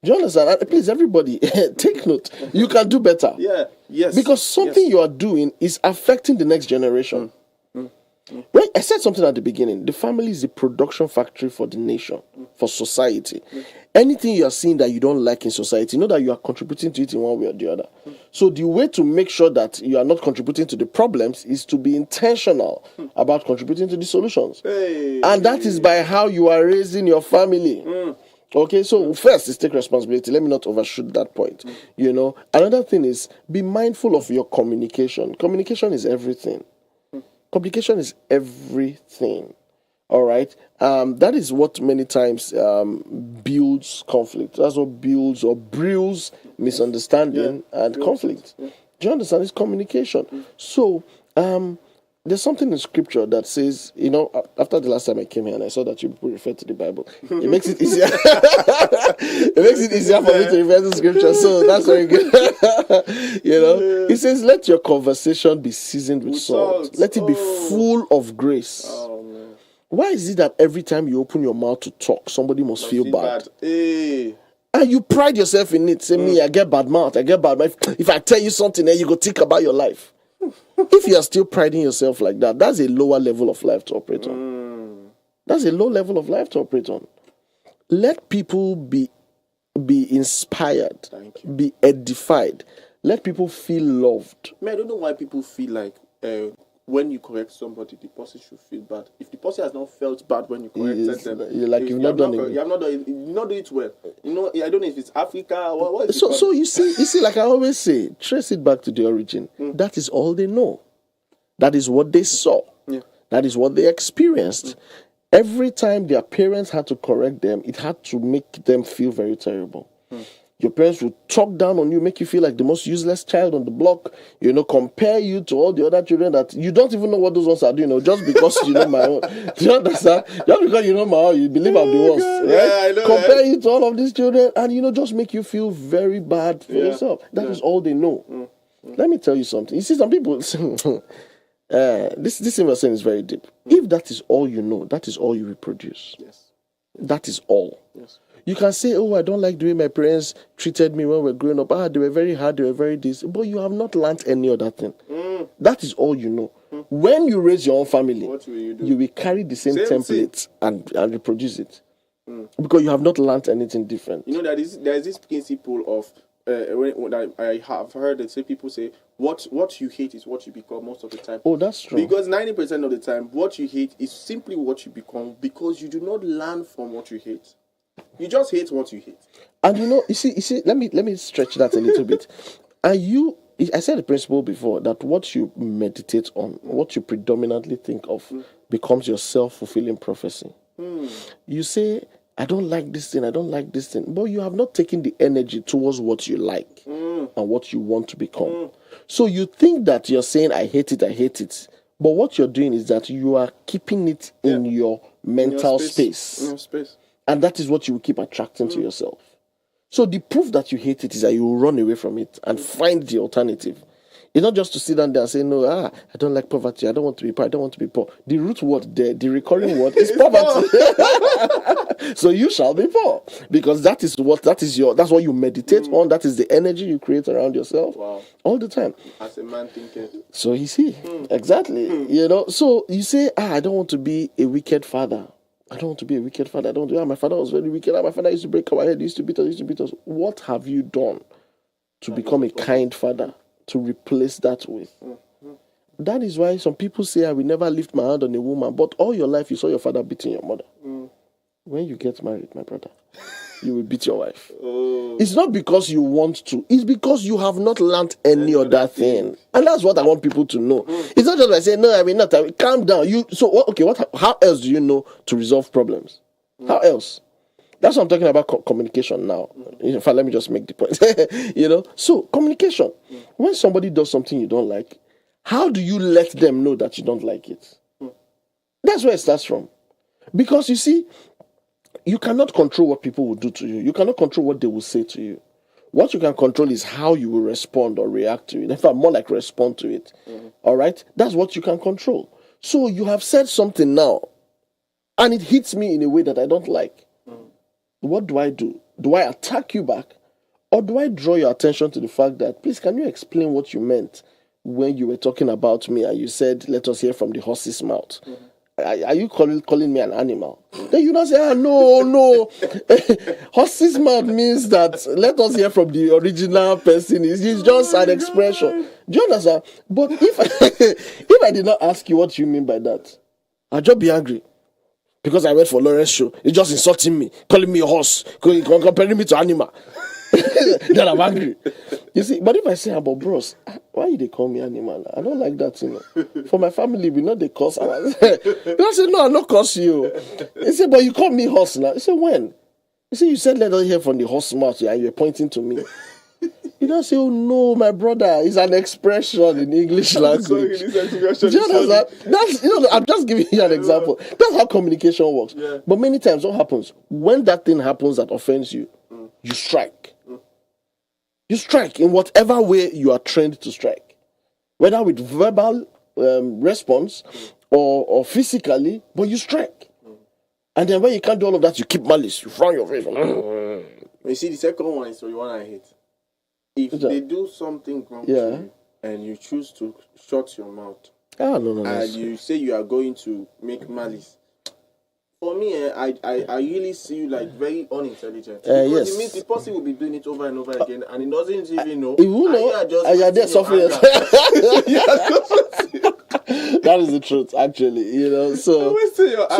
Do you understand? Please, everybody, take note. You can do better. Yeah, yes. Because something you are doing is affecting the next generation. Right? I said something at the beginning. The family is the production factory for the nation, for society. Anything you are seeing that you don't like in society, know that you are contributing to it in one way or the other. So the way to make sure that you are not contributing to the problems is to be intentional about contributing to the solutions. And that is by how you are raising your family. Okay, so first is take responsibility. Let me not overshoot that point. You know, another thing is be mindful of your communication. Communication is everything. Communication is everything. All right. That is what many times builds conflict. That's what builds or brews misunderstanding and conflict. Do you understand? It's communication. So there's something in scripture that says, after the last time I came here and I saw that you people refer to the Bible, it makes it easier. It makes it easier for me to refer to scripture. So that's very good. It says, let your conversation be seasoned with salt. Let it be full of grace. Why is it that every time you open your mouth to talk, somebody must feel bad? Hey. And you pride yourself in it. Say, me, I get bad mouth. If I tell you something, then you go think about your life. If you are still priding yourself like that, that's a lower level of life to operate on. That's a low level of life to operate on. Let people be inspired, be edified. Let people feel loved. Man, I don't know why people feel like when you correct somebody, the person should feel bad. If the person has not felt bad when you corrected them, you've not done it well. I don't know if it's Africa or what. So you see, like I always say, trace it back to the origin. That is all they know. That is what they saw. Yeah. That is what they experienced. Every time their parents had to correct them, it had to make them feel very terrible. Your parents will talk down on you, make you feel like the most useless child on the block, compare you to all the other children that you don't even know what those ones are doing, just because you know my own. Do you understand? Just because you know my own, you believe I'm the worst. Right? Yeah, I know. Compare you to all of these children and, just make you feel very bad for yourself. That is all they know. Let me tell you something. You see, some people, this thing we're saying is very deep. If that is all you know, that is all you reproduce. Yes. That is all. Yes. You can say, I don't like the way my parents treated me when we were growing up. They were very hard, they were very this. But you have not learned any other thing. That is all you know. When you raise your own family, what will you do? You will carry the same template and reproduce it. Because you have not learned anything different. There is this principle of, when I have heard that people say, what you hate is what you become most of the time. Oh, that's true. Because 90% of the time, what you hate is simply what you become because you do not learn from what you hate. You just hate what you hate. And you see, let me stretch that a little bit. And I said the principle before that what you meditate on, what you predominantly think of, becomes your self-fulfilling prophecy. You say, I don't like this thing, but you have not taken the energy towards what you like and what you want to become. So you think that you're saying, I hate it. But what you're doing is that you are keeping it in your mental space. In your space. And that is what you will keep attracting to yourself. So the proof that you hate it is that you will run away from it and find the alternative. It's not just to sit down there and say, no, I don't like poverty. I don't want to be poor. I don't want to be poor. The root word there, the recurring word is poverty. So you shall be poor. Because that's what you meditate on. That is the energy you create around yourself all the time. As a man thinking. So you see, exactly. So you say, I don't want to be a wicked father. I don't want to be a wicked father. My father was very wicked. My father used to break our head. He used to beat us. What have you done to become a kind father? To replace that with. That is why some people say, I will never lift my hand on a woman. But all your life, you saw your father beating your mother. When you get married, my brother, you will beat your wife. It's not because you want to. It's because you have not learned any other thing. And that's what I want people to know. It's not just by saying, no, I will not. Calm down. How else do you know to resolve problems? How else? That's what I'm talking about communication now. In fact, let me just make the point. So communication. When somebody does something you don't like, how do you let them know that you don't like it? That's where it starts from. Because you see, you cannot control what people will do to you. You cannot control what they will say to you. What you can control is how you will respond or react to it. In fact, more like respond to it. All right? That's what you can control. So you have said something now, and it hits me in a way that I don't like. What do I do? Do I attack you back? Or do I draw your attention to the fact that, please, can you explain what you meant when you were talking about me and you said, let us hear from the horse's mouth? Are you calling me an animal? Then you don't say, no. Horse's mouth means that let us hear from the original person. It's just an expression. Do you understand? But if I did not ask you what you mean by that, I'd just be angry. Because I went for Lawrence's show. He's just insulting me, calling me a horse, comparing me to animal. then I'm angry. You see, but if I say, but bros, why they call me animal? I don't like that, For my family, we know they curse. I say, no, I'm not curse you. He said, but you call me horse now. He said, when? He said, you said let us hear from the horse mouth, and you're pointing to me. You don't say, oh no, my brother, it's an expression in English language. Do you understand? That's, I'm just giving you an example. That's how communication works. Yeah. But many times what happens? When that thing happens that offends you, you strike. You strike in whatever way you are trained to strike. Whether with verbal response or physically, but you strike. And then when you can't do all of that, you keep malice. You frown your face. You see, the second one is the one I hate. If they do something wrong to you and you choose to shut your mouth, and you say you are going to make malice, for me, I really see you like very unintelligent. Because it means the person will be doing it over and over again, and he doesn't even know. He will know. And you're there suffering. That is the truth, actually. So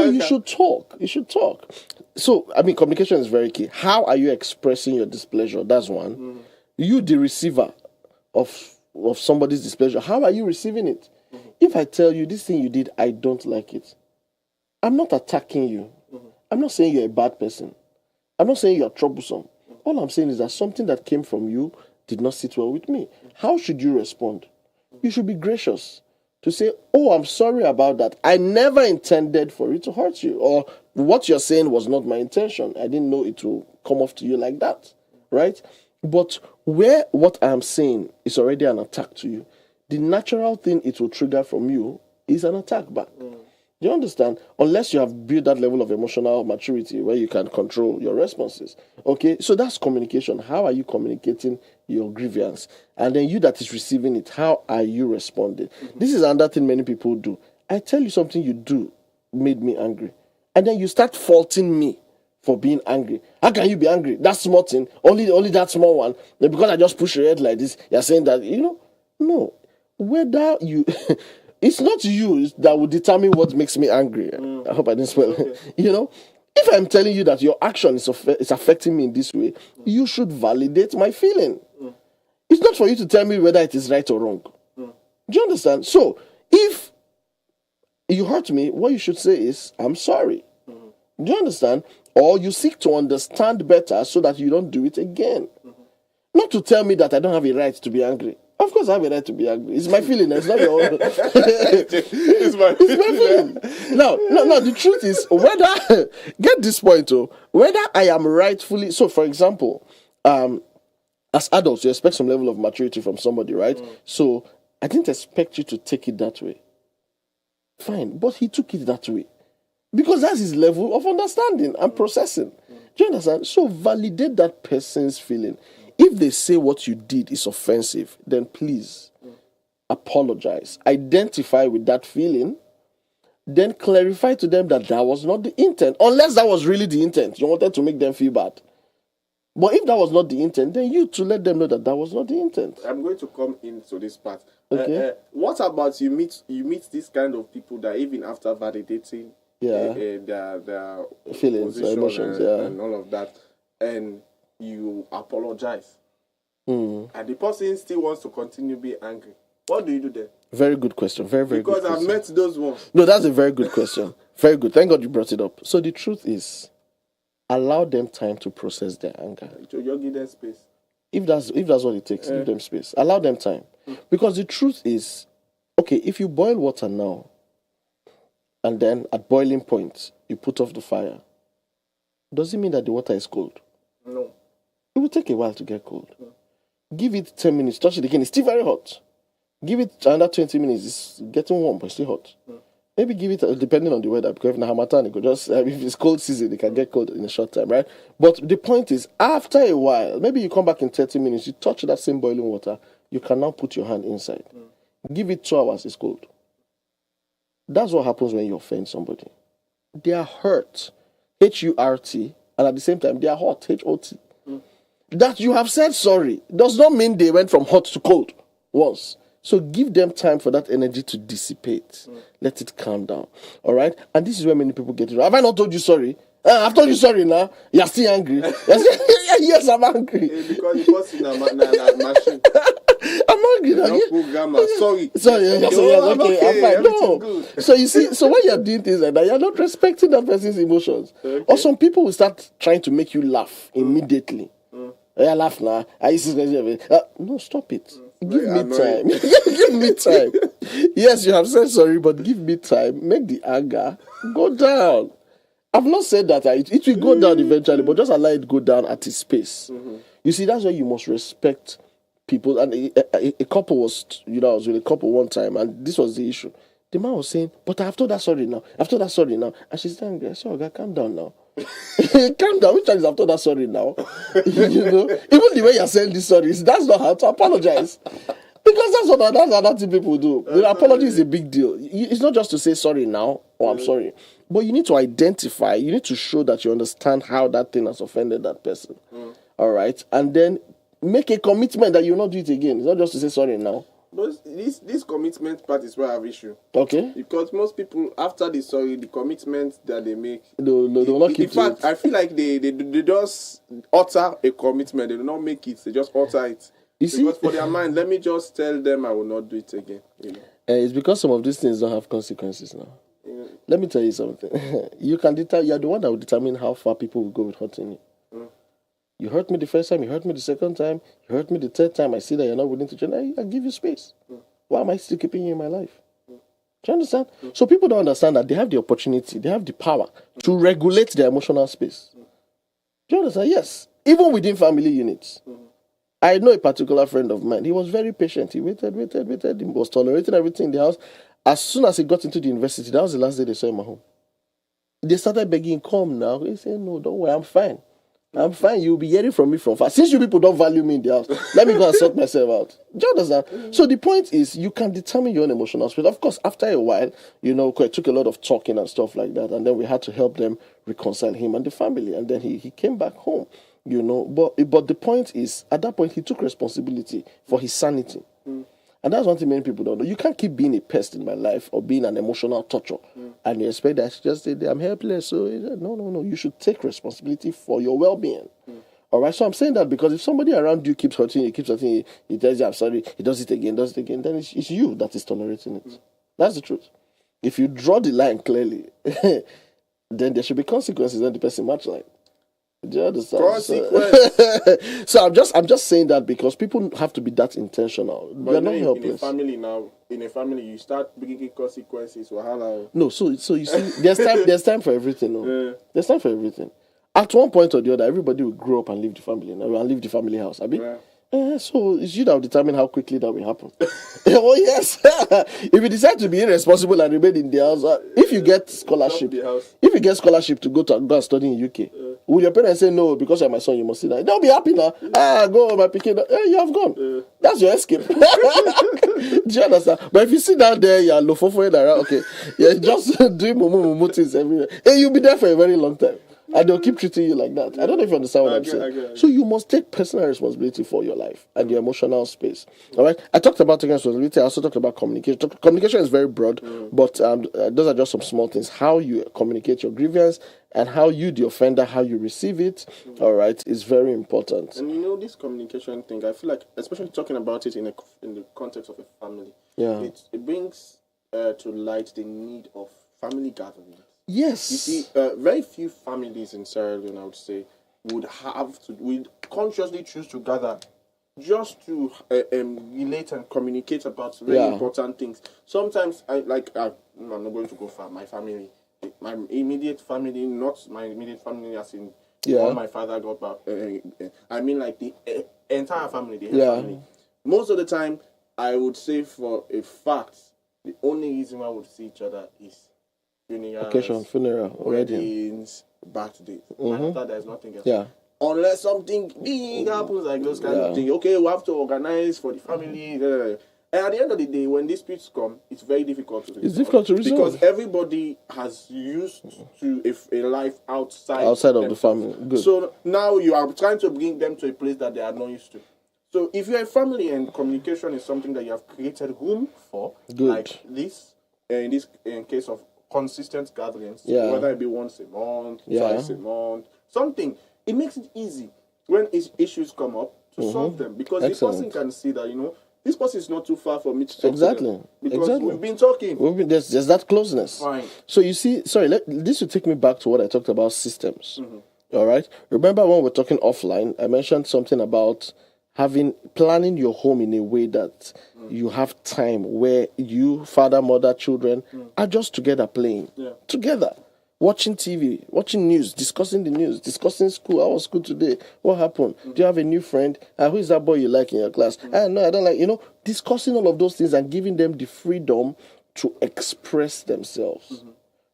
you should talk. You should talk. So, I mean, communication is very key. How are you expressing your displeasure? That's one. You, the receiver of somebody's displeasure, how are you receiving it? If I tell you this thing you did, I don't like it, I'm not attacking you. I'm not saying you're a bad person. I'm not saying you're troublesome. All I'm saying is that something that came from you did not sit well with me. How should you respond? You should be gracious to say, oh, I'm sorry about that. I never intended for it to hurt you. Or what you're saying was not my intention. I didn't know it will come off to you like that. Right? But where what I'm saying is already an attack to you, the natural thing it will trigger from you is an attack back. Do you understand? Unless you have built that level of emotional maturity where you can control your responses. Okay, so that's communication. How are you communicating your grievance? And then you that is receiving it, how are you responding? This is another thing many people do. I tell you something you do made me angry. And then you start faulting me for being angry. How can you be angry? That small thing, only that small one. Because I just push your head like this, you're saying that, no. Whether you, it's not you that will determine what makes me angry. I hope I didn't spell it. If I'm telling you that your action is affecting me in this way, you should validate my feeling. It's not for you to tell me whether it is right or wrong. Do you understand? So, if you hurt me, what you should say is, I'm sorry. Do you understand? Or you seek to understand better so that you don't do it again. Not to tell me that I don't have a right to be angry. Of course I have a right to be angry. It's my feeling. It's not your own. It's my feeling. Now, the truth is, whether, get this point, whether I am rightfully, so for example, as adults, you expect some level of maturity from somebody, right? So I didn't expect you to take it that way. Fine, but he took it that way. Because that's his level of understanding and processing. Do you understand? So validate that person's feeling. If they say what you did is offensive, then please apologize. Identify with that feeling. Then clarify to them that was not the intent. Unless that was really the intent. You wanted to make them feel bad. But if that was not the intent, then you to let them know that was not the intent. I'm going to come into this part. Okay. What about you meet this kind of people that even after validating their feelings, emotions, and all of that, and you apologize, and the person still wants to continue being angry, what do you do then? Very good question. Very good question. Because I've met those ones. No, that's a very good question. Very good. Thank God you brought it up. So the truth is, allow them time to process their anger. You give them space. If that's what it takes, give them space. Allow them time. Because the truth is, okay, if you boil water now, and then at boiling point, you put off the fire, does it mean that the water is cold? No. It will take a while to get cold. Give it 10 minutes, touch it again, it's still very hot. Give it another 20 minutes, it's getting warm, but it's still hot. Maybe give it, depending on the weather, because if it's Hamatan, it could just, if it's cold season, it can get cold in a short time, right? But the point is, after a while, maybe you come back in 30 minutes, you touch that same boiling water, you can now put your hand inside. Give it 2 hours, it's cold. That's what happens when you offend somebody. They are hurt, H-U-R-T, and at the same time, they are hot, H-O-T. That you have said sorry does not mean they went from hot to cold once. So give them time for that energy to dissipate. Let it calm down. All right? And this is where many people get it wrong. Have I not told you sorry? I've told you sorry now. You're still angry. Yes, I'm angry. Because you was in a machine. I'm angry now. No programmer. Sorry. Sorry, yes, okay, I'm fine. No. Good. So you see, so when you're doing things like that, you're not respecting that person's emotions. Okay. Or some people will start trying to make you laugh immediately. Yeah, laugh now. No, stop it. Give me time. Give me time. Yes, you have said sorry, but give me time. Make the anger go down. I've not said that it will go down eventually, but just allow it go down at its pace. You see, that's why you must respect people. And a couple was, I was with a couple one time, and this was the issue. The man was saying, but I've told her sorry now. And she's angry. I said, okay, calm down now. Calm down. Which one is I've told her sorry now? Even the way you're saying this sorry, that's not how to apologize. Because that's what other people do. The apology is a big deal. It's not just to say sorry now or I'm sorry. But you need to identify, you need to show that you understand how that thing has offended that person. All right? And then make a commitment that you'll not do it again. It's not just to say sorry now. But this commitment part is where I have issue. Okay. Because most people, after the sorry, the commitment that they make... They will not keep it. In fact, I feel like they just utter a commitment. They do not make it. They just utter it. Because for their mind, let me just tell them I will not do it again. It's because some of these things don't have consequences now. Let me tell you something. You're the one that will determine how far people will go with hurting you. You hurt me the first time, you hurt me the second time, you hurt me the third time, I see that you're not willing to change, I give you space. Why am I still keeping you in my life? Do you understand? So people don't understand that they have the opportunity, they have the power to regulate their emotional space. Do you understand? Yes. Even within family units. I know a particular friend of mine. He was very patient. He waited. He was tolerating everything in the house. As soon as he got into the university, that was the last day they saw him at home. They started begging, come now. He said, no, don't worry, I'm fine. I'm fine. You'll be hearing from me from far. Since you people don't value me in the house, let me go and sort myself out. Do you understand? So the point is, you can determine your own emotional space. Of course, after a while, it took a lot of talking and stuff like that. And then we had to help them reconcile him and the family. And then he came back home. But the point is, at that point, he took responsibility for his sanity. And that's one thing many people don't know. You can't keep being a pest in my life or being an emotional torture. And you expect that I should just say, I'm helpless. So, no. You should take responsibility for your well-being. All right? So I'm saying that because if somebody around you keeps hurting you, he tells you, I'm sorry, he does it again, then it's you that is tolerating it. That's the truth. If you draw the line clearly, then there should be consequences on the person match line. Do you understand? So I'm just saying that because people have to be that intentional. They're not helpless. In a family, you start bringing consequences. No, so you see, there's time for everything. No? There's time for everything. At one point or the other, everybody will grow up and leave the family and leave the family house. So it's you that will determine how quickly that will happen. Oh yes. If you decide to be irresponsible and remain in the house, if you get scholarship to go and study in UK, will your parents say no because you're my son you must sit down? They'll be happy now. Go my picking. You have gone. That's your escape. Do you understand? But if you sit down there, you're lofofoing around. Okay, you're just doing mumu things everywhere. You'll be there for a very long time. And they'll keep treating you like that. I don't know if you understand what I'm saying. So you must take personal responsibility for your life and your emotional space. All right? I talked about taking responsibility. I also talked about communication. Communication is very broad, but those are just some small things. How you communicate your grievance and how you, the offender, how you receive it, all right, is very important. And this communication thing, I feel like, especially talking about it in the context of a family, it brings to light the need of family gatherings. Yes. You see, very few families in Sierra Leone, I would say, would consciously choose to gather just to relate and communicate about very important things. Sometimes, I'm not going to go far. My family, my immediate family, not my immediate family as in all my father got back. I mean, like the entire family, the family. Most of the time, I would say for a fact, the only reason why we would see each other is funeral, weddings, birthdays. After there's nothing else. Unless something big happens, like those kind of things. Okay, we have to organize for the family. And at the end of the day, when disputes come, it's very difficult to resolve. It's difficult to resolve. Because everybody has used to a life outside of the family. Good. So now you are trying to bring them to a place that they are not used to. So if you're a family and communication is something that you have created room for, like this, in case of consistent gatherings, Yeah. whether it be once a month, Yeah. twice a month, something. It makes it easy when issues come up to solve them, because Excellent. the person can see that, this person is not too far for me to talk to Exactly. them, because Exactly. we've been talking. There's that closeness. Fine. So you see, this will take me back to what I talked about systems. All right. Remember when we're talking offline, I mentioned something about planning your home in a way that you have time where you, father, mother, children are just together playing, together, watching TV, watching news, discussing the news, discussing school. How was school today? What happened? Do you have a new friend? Who is that boy you like in your class? No, I don't like. Discussing all of those things and giving them the freedom to express themselves.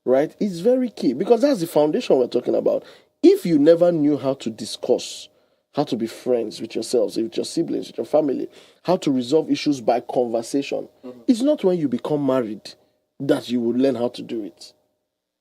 Right? It's very key, because that's the foundation we're talking about. If you never knew how to discuss, how to be friends with yourselves, with your siblings, with your family, how to resolve issues by conversation, it's not when you become married that you will learn how to do it.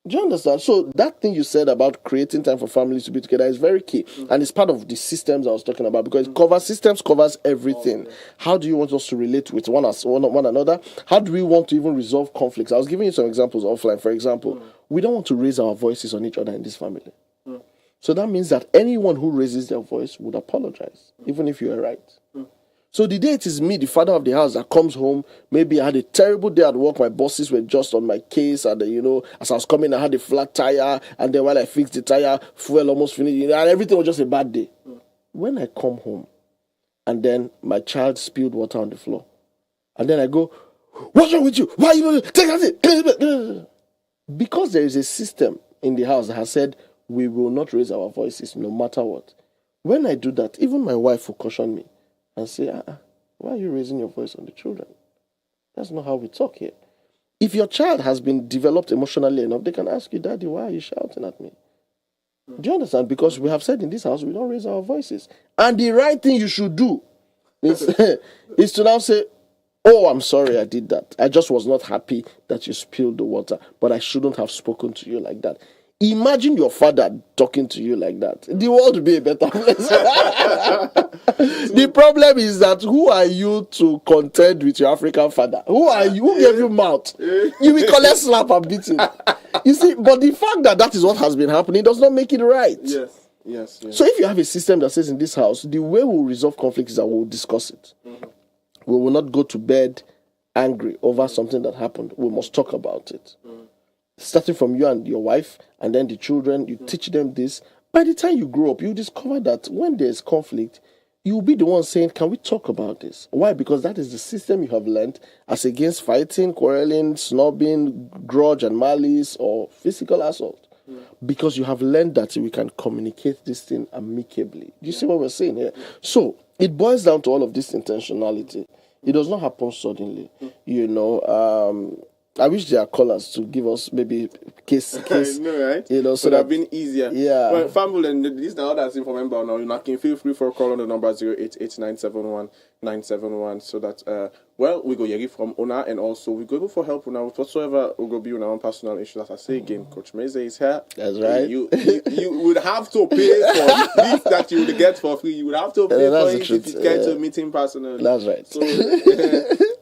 Do you understand? So that thing you said about creating time for families to be together is very key. And it's part of the systems I was talking about, because systems covers everything. How do you want us to relate with one another? How do we want to even resolve conflicts? I was giving you some examples offline. For example, we don't want to raise our voices on each other in this family. So that means that anyone who raises their voice would apologize, even if you are right. So the day it is me, the father of the house, that comes home, maybe I had a terrible day at work, my bosses were just on my case, and as I was coming, I had a flat tire, and then while I fixed the tire, fuel almost finished, and everything was just a bad day. When I come home, and then my child spilled water on the floor, and then I go, "What's wrong with you? Why are you take that?" Because there is a system in the house that has said, we will not raise our voices no matter what. When I do that, even my wife will caution me and say, why are you raising your voice on the children? That's not how we talk here. If your child has been developed emotionally enough, they can ask you, Daddy, why are you shouting at me? Do you understand? Because we have said in this house, we don't raise our voices. And the right thing you should do is, is to now say, oh, I'm sorry I did that. I just was not happy that you spilled the water, but I shouldn't have spoken to you like that. Imagine your father talking to you like that. The world would be a better place. The problem is that who are you to contend with your African father? Who are you? Who gave you mouth? You will collect slap and beating. You see, but the fact that is what has been happening does not make it right. Yes. So if you have a system that says in this house, the way we'll resolve conflicts is that we'll discuss it. We will not go to bed angry over something that happened. We must talk about it. Starting from you and your wife, and then the children, you teach them this. By the time you grow up, you discover that when there's conflict, you'll be the one saying, can we talk about this? Why? Because that is the system you have learned, as against fighting, quarreling, snobbing, grudge and malice, or physical assault. Because you have learned that we can communicate this thing amicably. Do you see what we're saying here? So it boils down to all of this intentionality. It does not happen suddenly. I wish there are callers to give us maybe case. I know, right? So would have been easier. Yeah. Well, family, and this now that's information now. You can feel free for a call on the number 088-971-971, so that we go hear from Una, and also we go for help Una with whatsoever we go be on our own personal issues. As I say again, Coach Meze is here. That's right. You would have to pay for this that you would get for free. You would have to pay for it if you get to meet him personally. That's right. So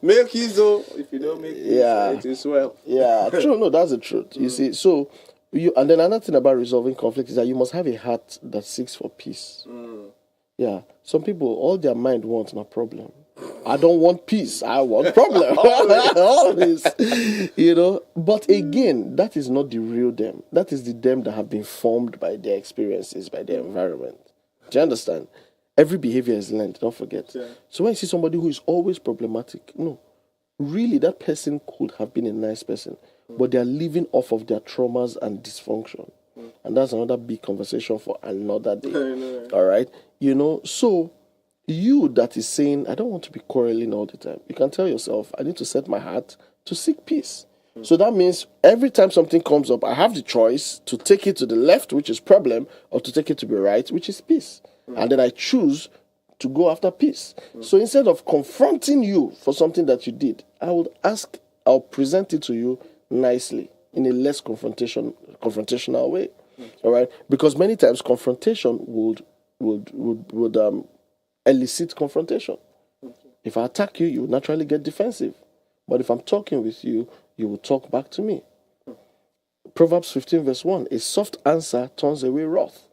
make it so. If you don't make it is well. Yeah, true. No, that's the truth. You see, so and then another thing about resolving conflict is that you must have a heart that seeks for peace. Yeah, some people, all their mind wants a problem. I don't want peace. I want problem. Always, But again, that is not the real them. That is the them that have been formed by their experiences, by their environment. Do you understand? Every behavior is learned. Don't forget. Yeah. So when you see somebody who is always problematic, no, really, that person could have been a nice person, but they are living off of their traumas and dysfunction. And that's another big conversation for another day. All right? So you that is saying, I don't want to be quarreling all the time. You can tell yourself, I need to set my heart to seek peace. So that means every time something comes up, I have the choice to take it to the left, which is problem, or to take it to the right, which is peace. And then I choose to go after peace. So instead of confronting you for something that you did, I'll present it to you nicely in a less confrontational way. All right? Because many times confrontation would elicit confrontation. If I attack you, you will naturally get defensive. But if I'm talking with you, you will talk back to me. Proverbs 15 verse 1, a soft answer turns away wrath,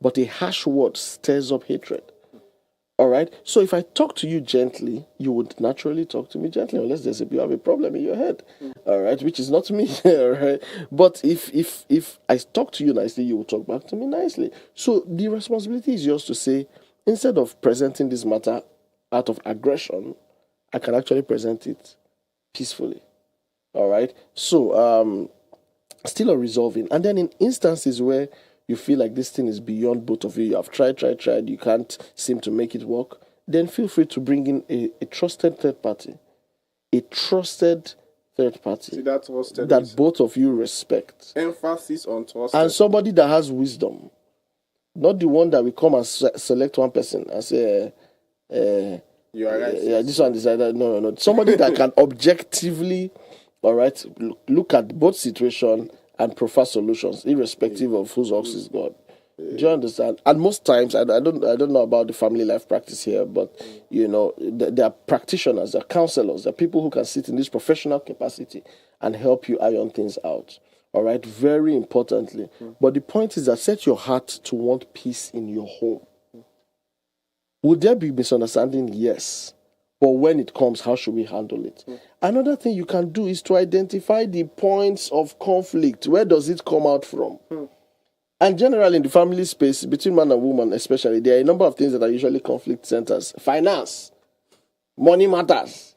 but a harsh word stirs up hatred. All right. So if I talk to you gently, you would naturally talk to me gently, unless you have a problem in your head. All right, which is not me. All right. But if I talk to you nicely, you will talk back to me nicely. So the responsibility is yours to say, instead of presenting this matter out of aggression, I can actually present it peacefully. All right. So still a resolving, and then in instances where you feel like this thing is beyond both of you, you have tried, you can't seem to make it work, then feel free to bring in a trusted third party. A trusted third party. See, that trusted that both of you respect. Emphasis on trusted. And somebody that has wisdom. Not the one that will come and select one person and say, you are right. Yeah, this one decided. No. Somebody that can objectively, all right, look at both situation and prefer solutions, irrespective of whose ox is God. Do you understand? And most times, I don't know about the family life practice here, but you know, there are practitioners, there are counselors, there are people who can sit in this professional capacity and help you iron things out. All right, very importantly. But the point is that set your heart to want peace in your home. Would there be misunderstanding? Yes. But when it comes, how should we handle it? Another thing you can do is to identify the points of conflict. Where does it come out from? And generally in the family space, between man and woman especially, there are a number of things that are usually conflict centers. Finance. Money matters.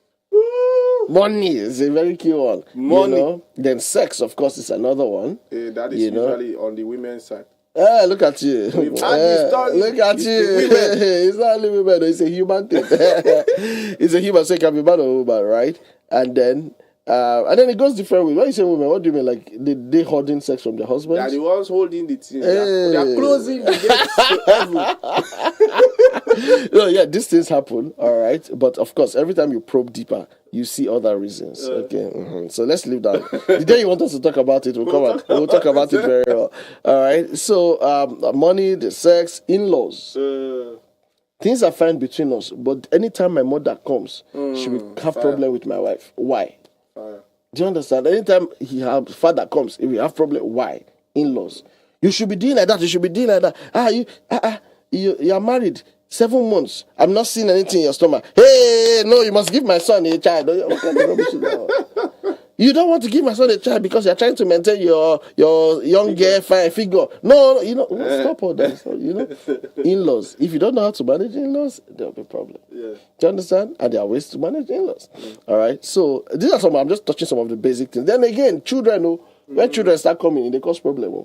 Money is a very key one. Money. You know? Then sex, of course, is another one. That is usually on the women's side. Look at you. Look at you. It's not only women, it's a human thing. It's a human, so it can be man or woman, right? And then it goes different ways. When you say women, what do you mean? Like they holding sex from their husbands? They are the ones holding the thing. They are closing the gates. No, yeah, these things happen, all right. But of course, every time you probe deeper, you see other reasons. Okay, So let's leave that. The day you want us to talk about it, we'll talk about it very well. All right. So money, the sex, in-laws. Things are fine between us, but anytime my mother comes, she will have problem with my wife. Why? Do you understand? Anytime father comes, if we have problem, why? In-laws. You should be doing like that. You should be doing like that. You are married 7 months. I'm not seeing anything in your stomach. Hey, no, you must give my son a child. You don't want to give my son a child because you're trying to maintain your young girl fine figure. No, stop all that. In-laws. If you don't know how to manage in-laws, there'll be a problem. Yeah. Do you understand? And there are ways to manage in-laws. All right. So these are I'm just touching some of the basic things. Then again, children, when children start coming in, they cause problem.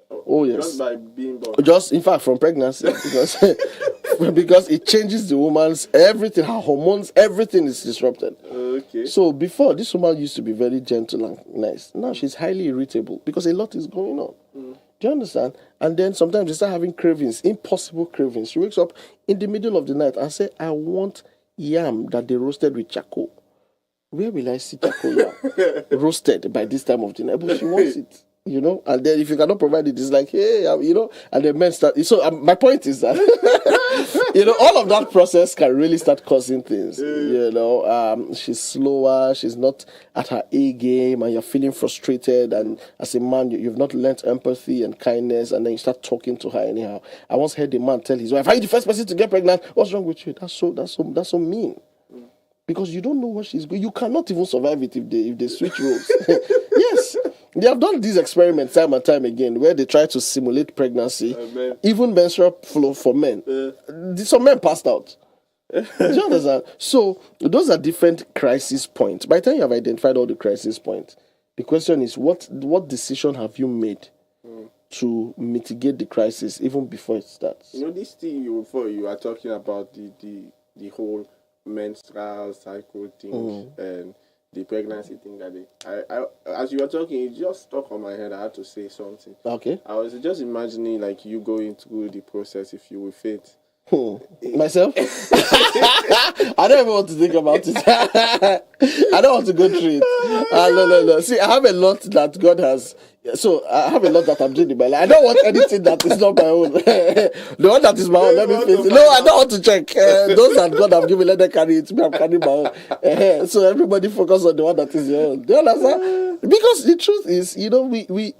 Oh yes. Just by being born. Just in fact from pregnancy because it changes the woman's everything, her hormones, everything is disrupted. Okay. So before, this woman used to be very gentle and nice. Now she's highly irritable because a lot is going on. Do you understand? And then sometimes they start having cravings, impossible cravings. She wakes up in the middle of the night and say, I want yam that they roasted with charcoal. Where will I see charcoal yam roasted by this time of the night? But she wants it. And then if you cannot provide it, it's like, hey, and the men start. So my point is that, all of that process can really start causing things. She's slower, she's not at her A game, and you're feeling frustrated. And as a man, you've not learnt empathy and kindness, and then you start talking to her anyhow. I once heard a man tell his wife, "Are you the first person to get pregnant? What's wrong with you?" That's so mean. Because you don't know what she's going. You cannot even survive it if they switch roles. Yes. They have done these experiments time and time again where they try to simulate pregnancy, even menstrual flow for men. Some men passed out. Do you understand? So those are different crisis points. By the time you have identified all the crisis points, the question is what decision have you made to mitigate the crisis even before it starts? This thing you are talking about the whole menstrual cycle thing and the pregnancy thing that I as you were talking, it just stuck on my head. I had to say something. Okay. I was just imagining like you going through the process if you will faint. Myself? I don't even want to think about it. I don't want to go through it. No. See, I have a lot that God has. So I have a lot that I'm doing in my life. I don't want anything that is not my own. The one that is my own, let me face it. No, I don't want to check. Those that God have given, let them carry it. Me, I'm carrying my own. So everybody focus on the one that is your own. Do you understand? Because the truth is, we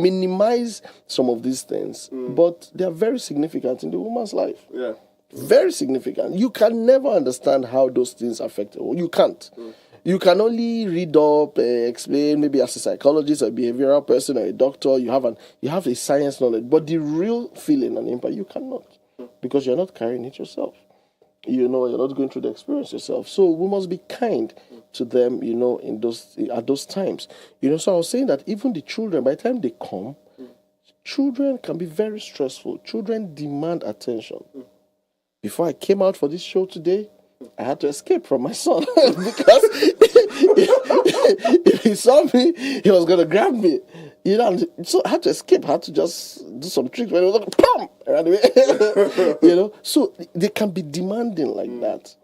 minimize some of these things, but they are very significant in the woman's life. Yeah. Very significant. You can never understand how those things affect her. You can't. You can only read up, explain, maybe as a psychologist, a behavioral person, or a doctor. You have a science knowledge, but the real feeling and impact you cannot, because you're not carrying it yourself. You're not going through the experience yourself. So we must be kind to them, at those times. So I was saying that even the children, by the time they come, children can be very stressful. Children demand attention. Before I came out for this show today, I had to escape from my son because if he saw me, he was going to grab me. So I had to escape. I had to just do some tricks. When it was like, POM! I ran away. So they can be demanding like that.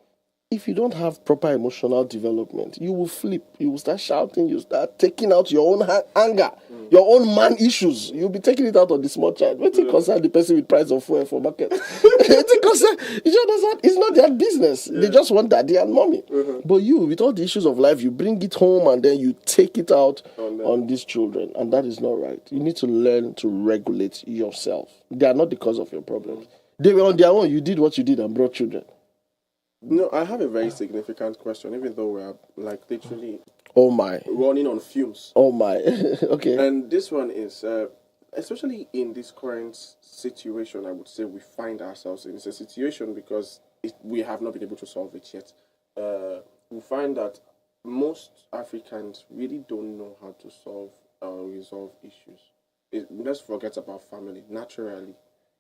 If you don't have proper emotional development, you will flip. You will start shouting. You start taking out your own anger, your own man issues. You'll be taking it out on the small child. What it concern the person with price of fuel for market? It's not their business. They just want daddy and mommy. But you, with all the issues of life, you bring it home and then you take it out on these children. And that is not right. You need to learn to regulate yourself. They are not the cause of your problems. They were on their own. You did what you did and brought children. No, I have a very significant question, even though we are literally running on fumes. Oh my. Okay. And this one is, especially in this current situation, I would say we find ourselves in. It's a situation because we have not been able to solve it yet. We find that most Africans really don't know how to solve or resolve issues. Let's forget about family. Naturally,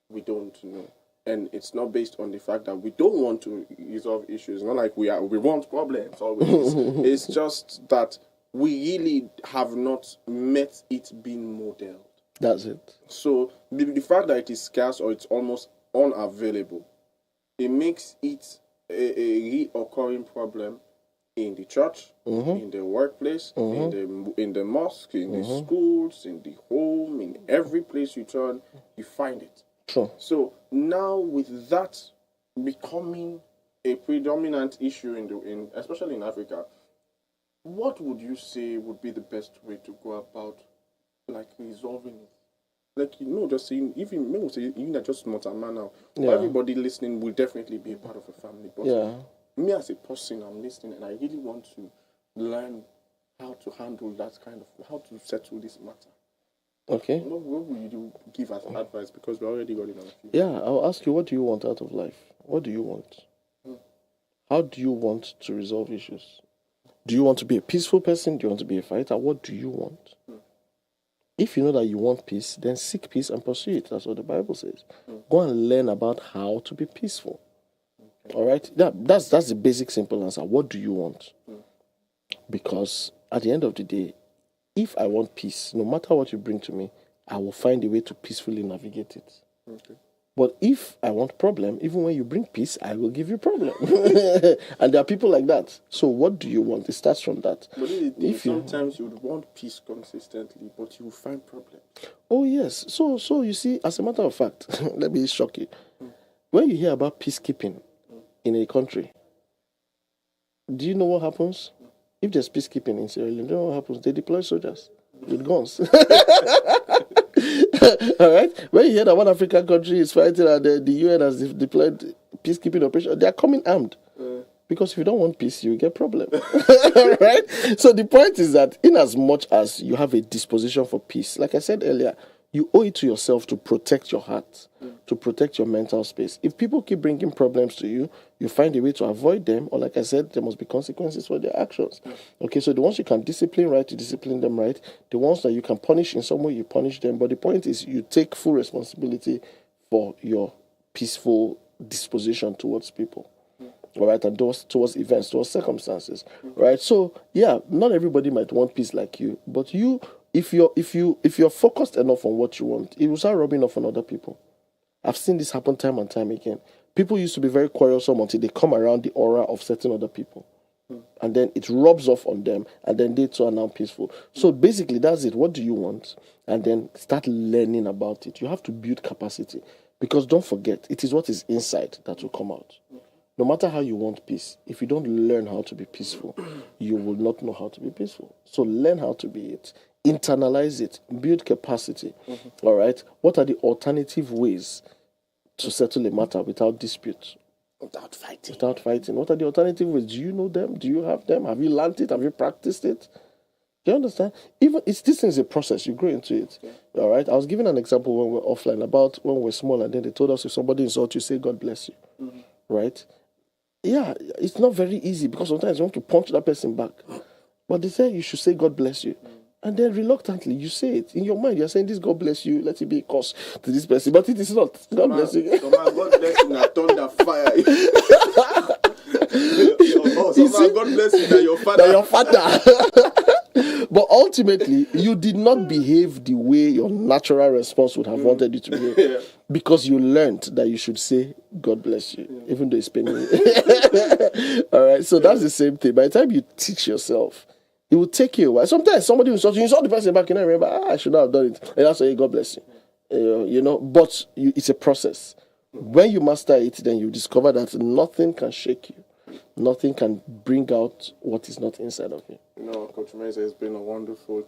we don't know. And it's not based on the fact that we don't want to resolve issues. It's not like we want problems always. It's just that we really have not met it being modeled. That's it. So the fact that it is scarce or it's almost unavailable, it makes it a reoccurring problem in the church, in the workplace, in the mosque, in the schools, in the home, in every place you turn, you find it. True. So now with that becoming a predominant issue especially in Africa, what would you say would be the best way to go about resolving it? Just saying, even just not a man now. Yeah. Everybody listening will definitely be a part of a family. But me as a person, I'm listening and I really want to learn how to handle how to settle this matter. Okay. What will you give as advice? Because we already got it on a few. Yeah, I'll ask you, what do you want out of life? What do you want? How do you want to resolve issues? Do you want to be a peaceful person? Do you want to be a fighter? What do you want? If you know that you want peace, then seek peace and pursue it. That's what the Bible says. Go and learn about how to be peaceful. All right? That's the basic, simple answer. What do you want? Because at the end of the day, if I want peace, no matter what you bring to me, I will find a way to peacefully navigate it. Okay. But if I want problem, even when you bring peace, I will give you problem. And there are people like that. So what do you want? It starts from that. But sometimes you would want peace consistently, but you will find problems. Oh, yes. So you see, as a matter of fact, let me shock you. When you hear about peacekeeping in a country, do you know what happens? If there's peacekeeping in Sierra Leone, you know what happens? They deploy soldiers with guns. All right? When you hear that one African country is fighting and the UN has deployed peacekeeping operation, they are coming armed. Because if you don't want peace, you get problem. Right? So the point is that in as much as you have a disposition for peace, like I said earlier, you owe it to yourself to protect your heart, to protect your mental space. If people keep bringing problems to you, you find a way to avoid them, or like I said, there must be consequences for their actions. Okay, so the ones you can discipline right, you discipline them right. The ones that you can punish in some way, you punish them. But the point is you take full responsibility for your peaceful disposition towards people. All right, and towards events, towards circumstances. Right? So, yeah, not everybody might want peace like you, but you... If you're focused enough on what you want, it will start rubbing off on other people. I've seen this happen time and time again. People used to be very quarrelsome until they come around the aura of certain other people. And then it rubs off on them, and then they too are now peaceful. So basically, that's it. What do you want? And then start learning about it. You have to build capacity. Because don't forget, it is what is inside that will come out. No matter how you want peace, if you don't learn how to be peaceful, you will not know how to be peaceful. So learn how to be it. Internalize it. Build capacity. All right? What are the alternative ways to settle a matter without dispute? Without fighting. Without fighting. What are the alternative ways? Do you know them? Do you have them? Have you learned it? Have you practiced it? Do you understand? Even this thing is a process. You grow into it. Yeah. All right? I was giving an example when we were offline about when we were small, and then they told us if somebody insults you, say, God bless you. Right? Yeah, it's not very easy because sometimes you want to punch that person back. But they say you should say God bless you. And then reluctantly you say it. In your mind, you're saying this God bless you, let it be a curse to this person. But it is not. God bless you. God bless you, now thunder fire. God bless you, now your father. Your father. But ultimately, you did not behave the way your natural response would have wanted you to behave. Because you learned that you should say, God bless you, even though it's paining you. All right, so that's the same thing. By the time you teach yourself, it will take you a while. Sometimes somebody will insult you, the person back, and I remember, I should not have done it. And that's why God bless you. But it's a process. When you master it, then you discover that nothing can shake you. Nothing can bring out what is not inside of you. Coach CHIEMEZE, it's been a wonderful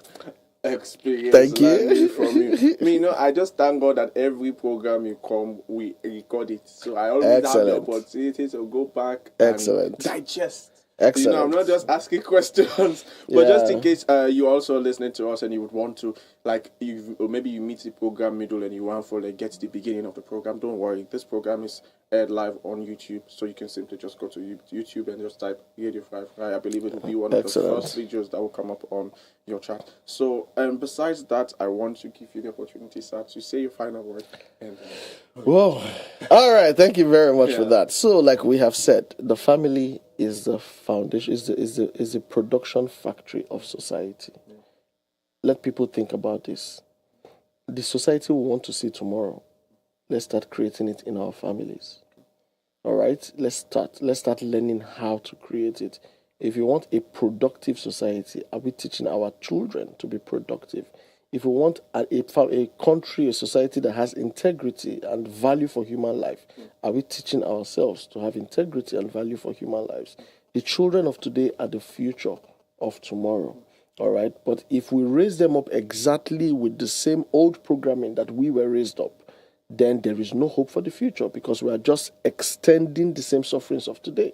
experience. Thank you. From you. I just thank God that every program you come, we record it. So I always have the opportunity to go back and digest. Excellent. I'm not just asking questions, but just in case you also listening to us and you would want to, maybe you meet the program middle and you want to get to the beginning of the program. Don't worry, this program is aired live on YouTube, so you can simply just go to YouTube and just type Radio Fry. I believe it will be one of the first videos that will come up on your chat. So, besides that, I want to give you the opportunity, sir, to say your final word. Whoa! All right, thank you very much for that. So, like we have said, the family is the foundation, is the production factory of society. Let people think about this. The society we want to see tomorrow, let's start creating it in our families. All right? Let's start learning how to create it. If you want a productive society, are we teaching our children to be productive? If we want a country, a society that has integrity and value for human life, are we teaching ourselves to have integrity and value for human lives? The children of today are the future of tomorrow. All right? But if we raise them up exactly with the same old programming that we were raised up, then there is no hope for the future because we are just extending the same sufferings of today.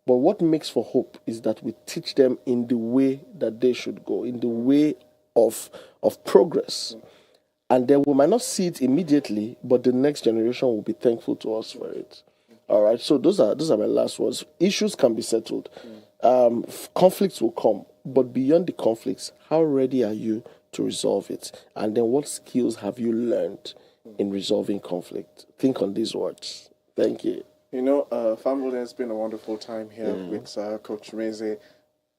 But what makes for hope is that we teach them in the way that they should go, in the way of progress. And then we might not see it immediately, but the next generation will be thankful to us for it. All right, so those are my last words. Issues can be settled. Conflicts will come, but beyond the conflicts, how ready are you to resolve it? And then what skills have you learned in resolving conflict? Think on these words. Thank you. Family, it's been a wonderful time here with Coach CHIEMEZE.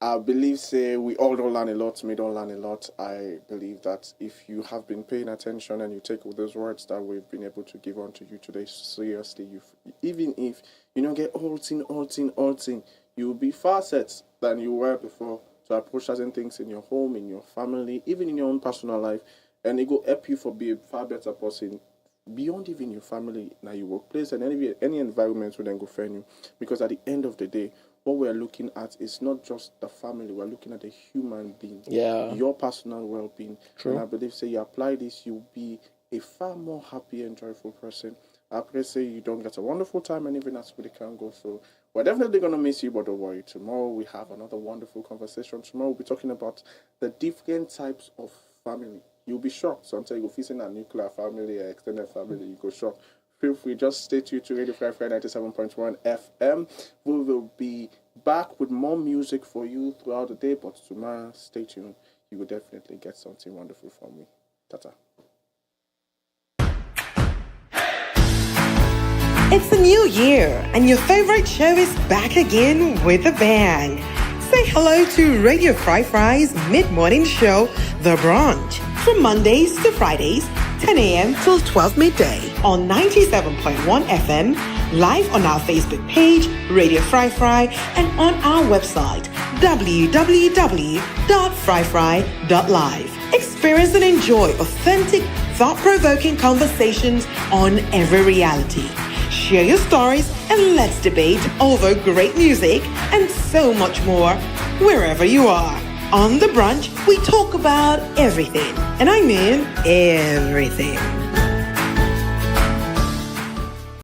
I believe, we all don't learn a lot. We don't learn a lot. I believe that if you have been paying attention and you take all those words that we've been able to give on to you today seriously, even if you don't get all thing, you will be far set than you were before to approach certain things in your home, in your family, even in your own personal life, and it will help you to be a far better person beyond even your family, now your workplace, and any environment will then go for you. Because at the end of the day, what we're looking at is not just the family, we're looking at the human being, your personal well-being. True. And I believe, you apply this, you'll be a far more happy and joyful person. I pray, you don't get a wonderful time, and even as we can't go. So we're definitely going to miss you, but don't worry. Tomorrow we have another wonderful conversation. Tomorrow we'll be talking about the different types of family. You'll be shocked. Sometimes you'll visit a nuclear family, an extended family, you go shocked. Feel free, just stay tuned to Radio Fry 97.1 FM. We will be back with more music for you throughout the day, but tomorrow, stay tuned. You will definitely get something wonderful from me. Ta-ta. It's a new year, and your favorite show is back again with a bang. Say hello to Radio Fry's mid-morning show, The Brunch, from Mondays to Fridays, 10 a.m. till 12 midday on 97.1 FM, live on our Facebook page, Radio Fry, and on our website, www.fryfry.live. Experience and enjoy authentic, thought-provoking conversations on every reality. share your stories, and let's debate over great music and so much more wherever you are. On The Brunch, we talk about everything, and I mean everything.